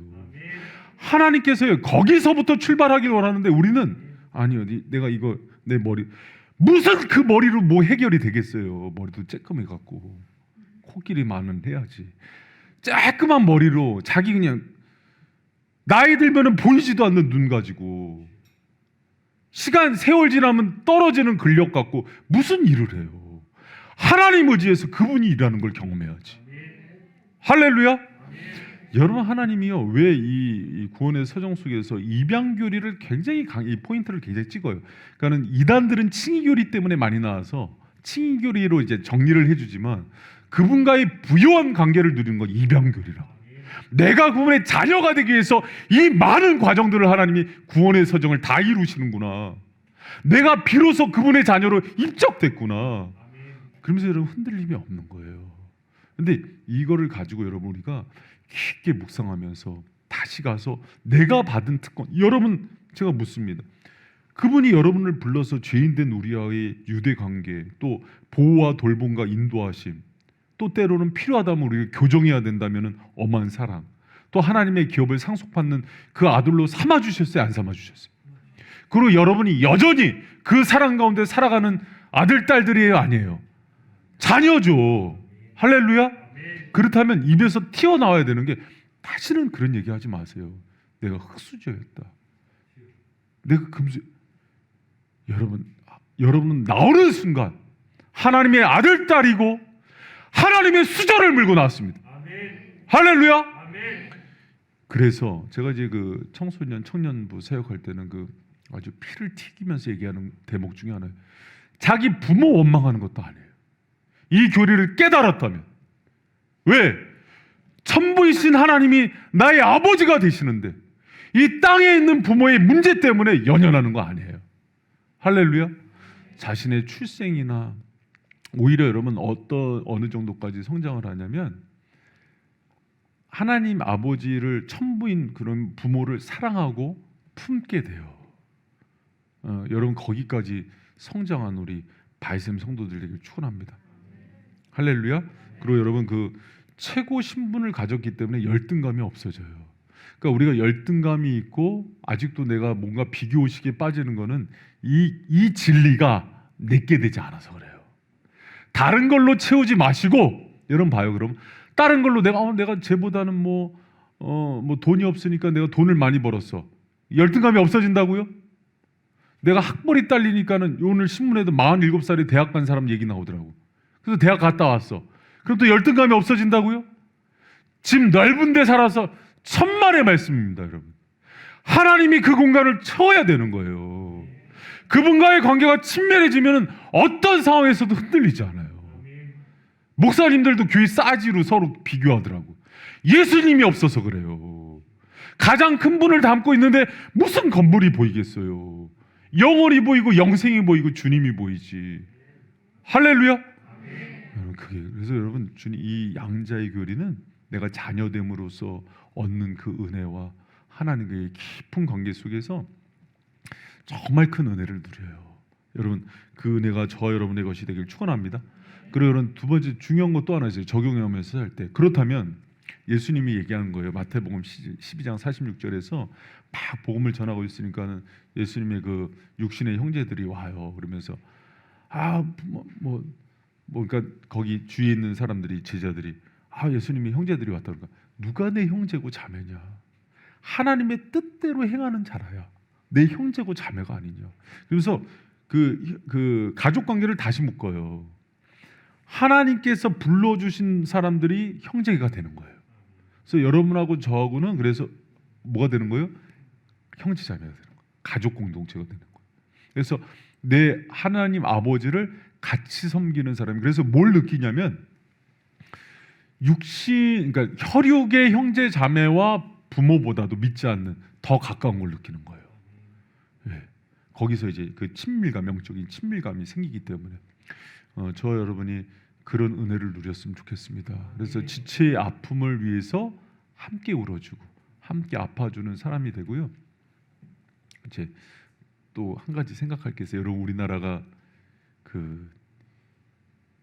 Speaker 1: 하나님께서 거기서부터 출발하길 원하는데 우리는 아니요. 내가 이거 내 머리 무슨 그 머리로 뭐 해결이 되겠어요. 머리도 쬐끔해 갖고 코끼리 만은 해야지. 쬐끔한 머리로 자기 그냥 나이 들면은 보이지도 않는 눈 가지고 시간 세월 지나면 떨어지는 근력 갖고 무슨 일을 해요. 하나님 의지에서 그분이 일하는 걸 경험해야지. 할렐루야. 여러분 하나님이요 왜 이 구원의 서정 속에서 입양교리를 굉장히 이 포인트를 굉장히 찍어요. 그러니까는 이단들은 칭의교리 때문에 많이 나와서 칭의교리로 이제 정리를 해주지만 그분과의 부요한 관계를 누리는 건 입양교리라고. 내가 그분의 자녀가 되기 위해서 이 많은 과정들을 하나님이 구원의 서정을 다 이루시는구나. 내가 비로소 그분의 자녀로 입적됐구나. 그러면서 여러분 흔들림이 없는 거예요. 근데 이거를 가지고 여러분 우리가 깊게 묵상하면서 다시 가서 내가 받은 특권, 여러분 제가 묻습니다. 그분이 여러분을 불러서 죄인된 우리와의 유대 관계, 또 보호와 돌봄과 인도하심, 또 때로는 필요하다면 우리가 교정해야 된다면 엄한 사랑, 또 하나님의 기업을 상속받는 그 아들로 삼아주셨어요? 안 삼아주셨어요? 그리고 여러분이 여전히 그 사랑 가운데 살아가는 아들, 딸들이에요? 아니에요? 자녀죠. 할렐루야. 그렇다면 입에서 튀어나와야 되는 게 다시는 그런 얘기하지 마세요. 내가 흙수저였다. 내가 금수. 여러분 나오는 순간 하나님의 아들, 딸이고 하나님의 수저를 물고 나왔습니다. 아멘. 할렐루야. 아멘. 그래서 제가 이제 그 청소년 청년부 사역할 때는 그 아주 피를 튀기면서 얘기하는 대목 중에 하나예요. 자기 부모 원망하는 것도 아니에요. 이 교리를 깨달았다면. 왜? 천부이신 하나님이 나의 아버지가 되시는데 이 땅에 있는 부모의 문제 때문에 연연하는 거 아니에요. 할렐루야. 자신의 출생이나 오히려 여러분 어느 정도까지 성장을 하냐면 하나님 아버지를 천부인 그런 부모를 사랑하고 품게 돼요. 여러분 거기까지 성장한 우리 바이샘 성도들 되길 축원합니다. 할렐루야. 그리고 여러분 그 최고 신분을 가졌기 때문에 열등감이 없어져요. 그러니까 우리가 열등감이 있고 아직도 내가 뭔가 비교의식에 빠지는 거는 이 진리가 내게 되지 않아서 그래요. 다른 걸로 채우지 마시고, 여러분 봐요. 그럼 다른 걸로 내가 쟤보다는 뭐 돈이 없으니까 내가 돈을 많이 벌었어. 열등감이 없어진다고요? 내가 학벌이 딸리니까는 오늘 신문에도 47살에 대학 간 사람 얘기 나오더라고. 그래서 대학 갔다 왔어. 그럼 또 열등감이 없어진다고요? 집 넓은 데 살아서 천만의 말씀입니다, 여러분. 하나님이 그 공간을 채워야 되는 거예요. 그분과의 관계가 친밀해지면 어떤 상황에서도 흔들리지 않아요. 목사님들도 교회 싸지로 서로 비교하더라고. 예수님이 없어서 그래요. 가장 큰 분을 담고 있는데 무슨 건물이 보이겠어요. 영원히 보이고 영생이 보이고 주님이 보이지. 할렐루야. 그래서 여러분, 주님 이 양자의 교리는 내가 자녀됨으로써 얻는 그 은혜와 하나님과의 깊은 관계 속에서 정말 큰 은혜를 누려요. 여러분 그 은혜가 저와 여러분의 것이 되길 축원합니다. 그리고 여러분 두 번째 중요한 것 또 하나 있어요. 적용하면서 할 때. 그렇다면 예수님이 얘기하는 거예요. 마태복음 12장 46절에서 막 복음을 전하고 있으니까는 예수님의 그 육신의 형제들이 와요. 그러면서 그러니까 거기 주위에 있는 사람들이, 제자들이 예수님의 형제들이 왔다. 그러니까 누가 내 형제고 자매냐? 하나님의 뜻대로 행하는 자라야 내 형제고 자매가 아니냐. 그래서 그 가족 관계를 다시 묶어요. 하나님께서 불러주신 사람들이 형제가 되는 거예요. 그래서 여러분하고 저하고는 그래서 뭐가 되는 거예요? 형제자매가 되는 거예요. 가족 공동체가 되는 거예요. 그래서 내 하나님 아버지를 같이 섬기는 사람이, 그래서 뭘 느끼냐면 그러니까 혈육의 형제 자매와 부모보다도 믿지 않는 더 가까운 걸 느끼는 거예요. 예. 거기서 이제 그 친밀감, 영적인 친밀감이 생기기 때문에 저 여러분이 그런 은혜를 누렸으면 좋겠습니다. 그래서 지체의 아픔을 위해서 함께 울어주고 함께 아파주는 사람이 되고요. 이제 또 한 가지 생각할 게 있어요. 여러분 우리나라가 그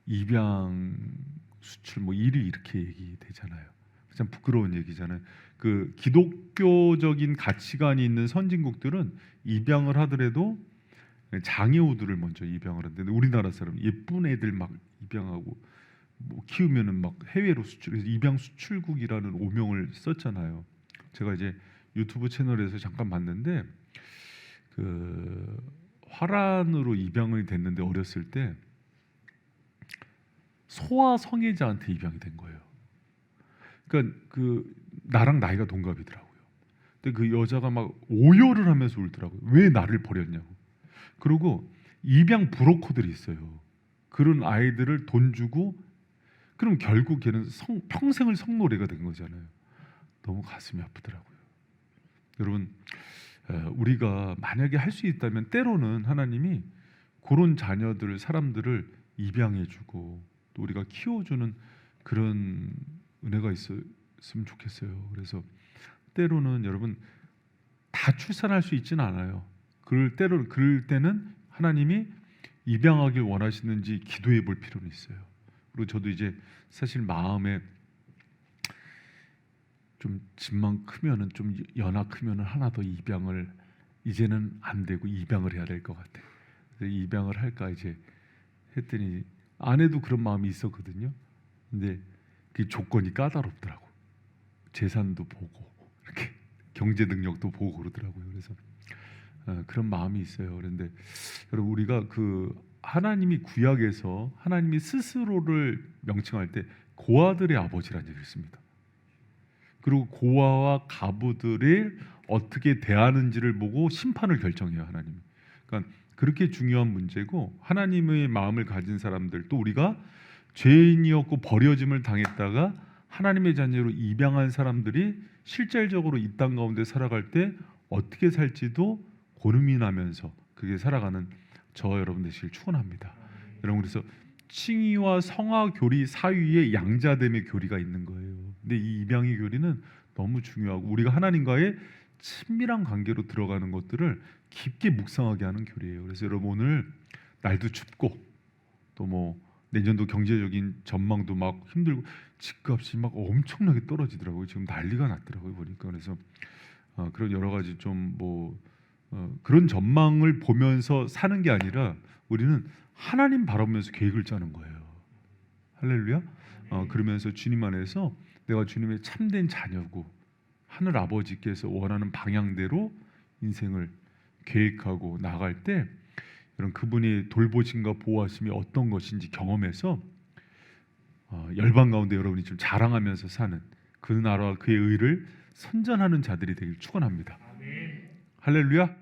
Speaker 1: 입양 수출 1위 이렇게 얘기되잖아요. 참 부끄러운 얘기잖아요. 그 기독교적인 가치관이 있는 선진국들은 입양을 하더라도 장애우들을 먼저 입양을 하는데 우리나라 사람 예쁜 애들 막 입양하고 키우면은 막 해외로 수출해서 입양 수출국이라는 오명을 썼잖아요. 제가 이제 유튜브 채널에서 잠깐 봤는데 그 화란으로 입양이 됐는데 어렸을 때 소아 성애자한테 입양이 된 거예요. 그러니까 그 나랑 나이가 동갑이더라고요. 근데 그 여자가 막 오열을 하면서 울더라고요. 왜 나를 버렸냐고. 그리고 입양 브로커들이 있어요. 그런 아이들을 돈 주고, 그럼 결국 걔는 평생을 성노래가 된 거잖아요. 너무 가슴이 아프더라고요. 여러분 우리가 만약에 할 수 있다면 때로는 하나님이 그런 자녀들, 사람들을 입양해주고 또 우리가 키워주는 그런 은혜가 있었으면 좋겠어요. 그래서 때로는 여러분 다 출산할 수 있지는 않아요. 그럴 때는 하나님이 입양하길 원하시는지 기도해 볼 필요는 있어요. 그리고 저도 이제 사실 마음에 좀 집만 크면은, 좀 연하 크면은 하나 더 입양을, 이제는 안 되고 입양을 해야 될 것 같아요. 그래서 입양을 할까 이제 했더니 아내도 그런 마음이 있었거든요. 근데 그 조건이 까다롭더라고. 재산도 보고 이렇게 경제 능력도 보고 그러더라고요. 그래서 그런 마음이 있어요. 그런데 여러분 우리가 그 하나님이 구약에서 하나님이 스스로를 명칭할 때 고아들의 아버지라는 얘기를 씁니다. 그리고 고아와 가부들을 어떻게 대하는지를 보고 심판을 결정해요, 하나님. 그러니까 그렇게 중요한 문제고, 하나님의 마음을 가진 사람들, 또 우리가 죄인이었고 버려짐을 당했다가 하나님의 자녀로 입양한 사람들이 실질적으로 이 땅 가운데 살아갈 때 어떻게 살지도 고민하면서 그게 살아가는 저와 여러분 되시길 축원합니다. 여러분 그래서 칭의와 성화 교리 사이에 양자됨의 교리가 있는 거예요. 근데 이 입양의 교리는 너무 중요하고 우리가 하나님과의 친밀한 관계로 들어가는 것들을 깊게 묵상하게 하는 교리예요. 그래서 여러분 오늘 날도 춥고 또 뭐 내년도 경제적인 전망도 막 힘들고 집값이 막 엄청나게 떨어지더라고요. 지금 난리가 났더라고요 보니까. 그래서 그런 여러 가지 좀 뭐 그런 전망을 보면서 사는 게 아니라 우리는 하나님 바라보면서 계획을 짜는 거예요. 할렐루야. 그러면서 주님 안에서 내가 주님의 참된 자녀고 하늘 아버지께서 원하는 방향대로 인생을 계획하고 나갈 때 이런 그분이 돌보심과 보호하심이 어떤 것인지 경험해서 열방 가운데 여러분이 좀 자랑하면서 사는 그 나라와 그의 의를 선전하는 자들이 되길 축원합니다. 할렐루야.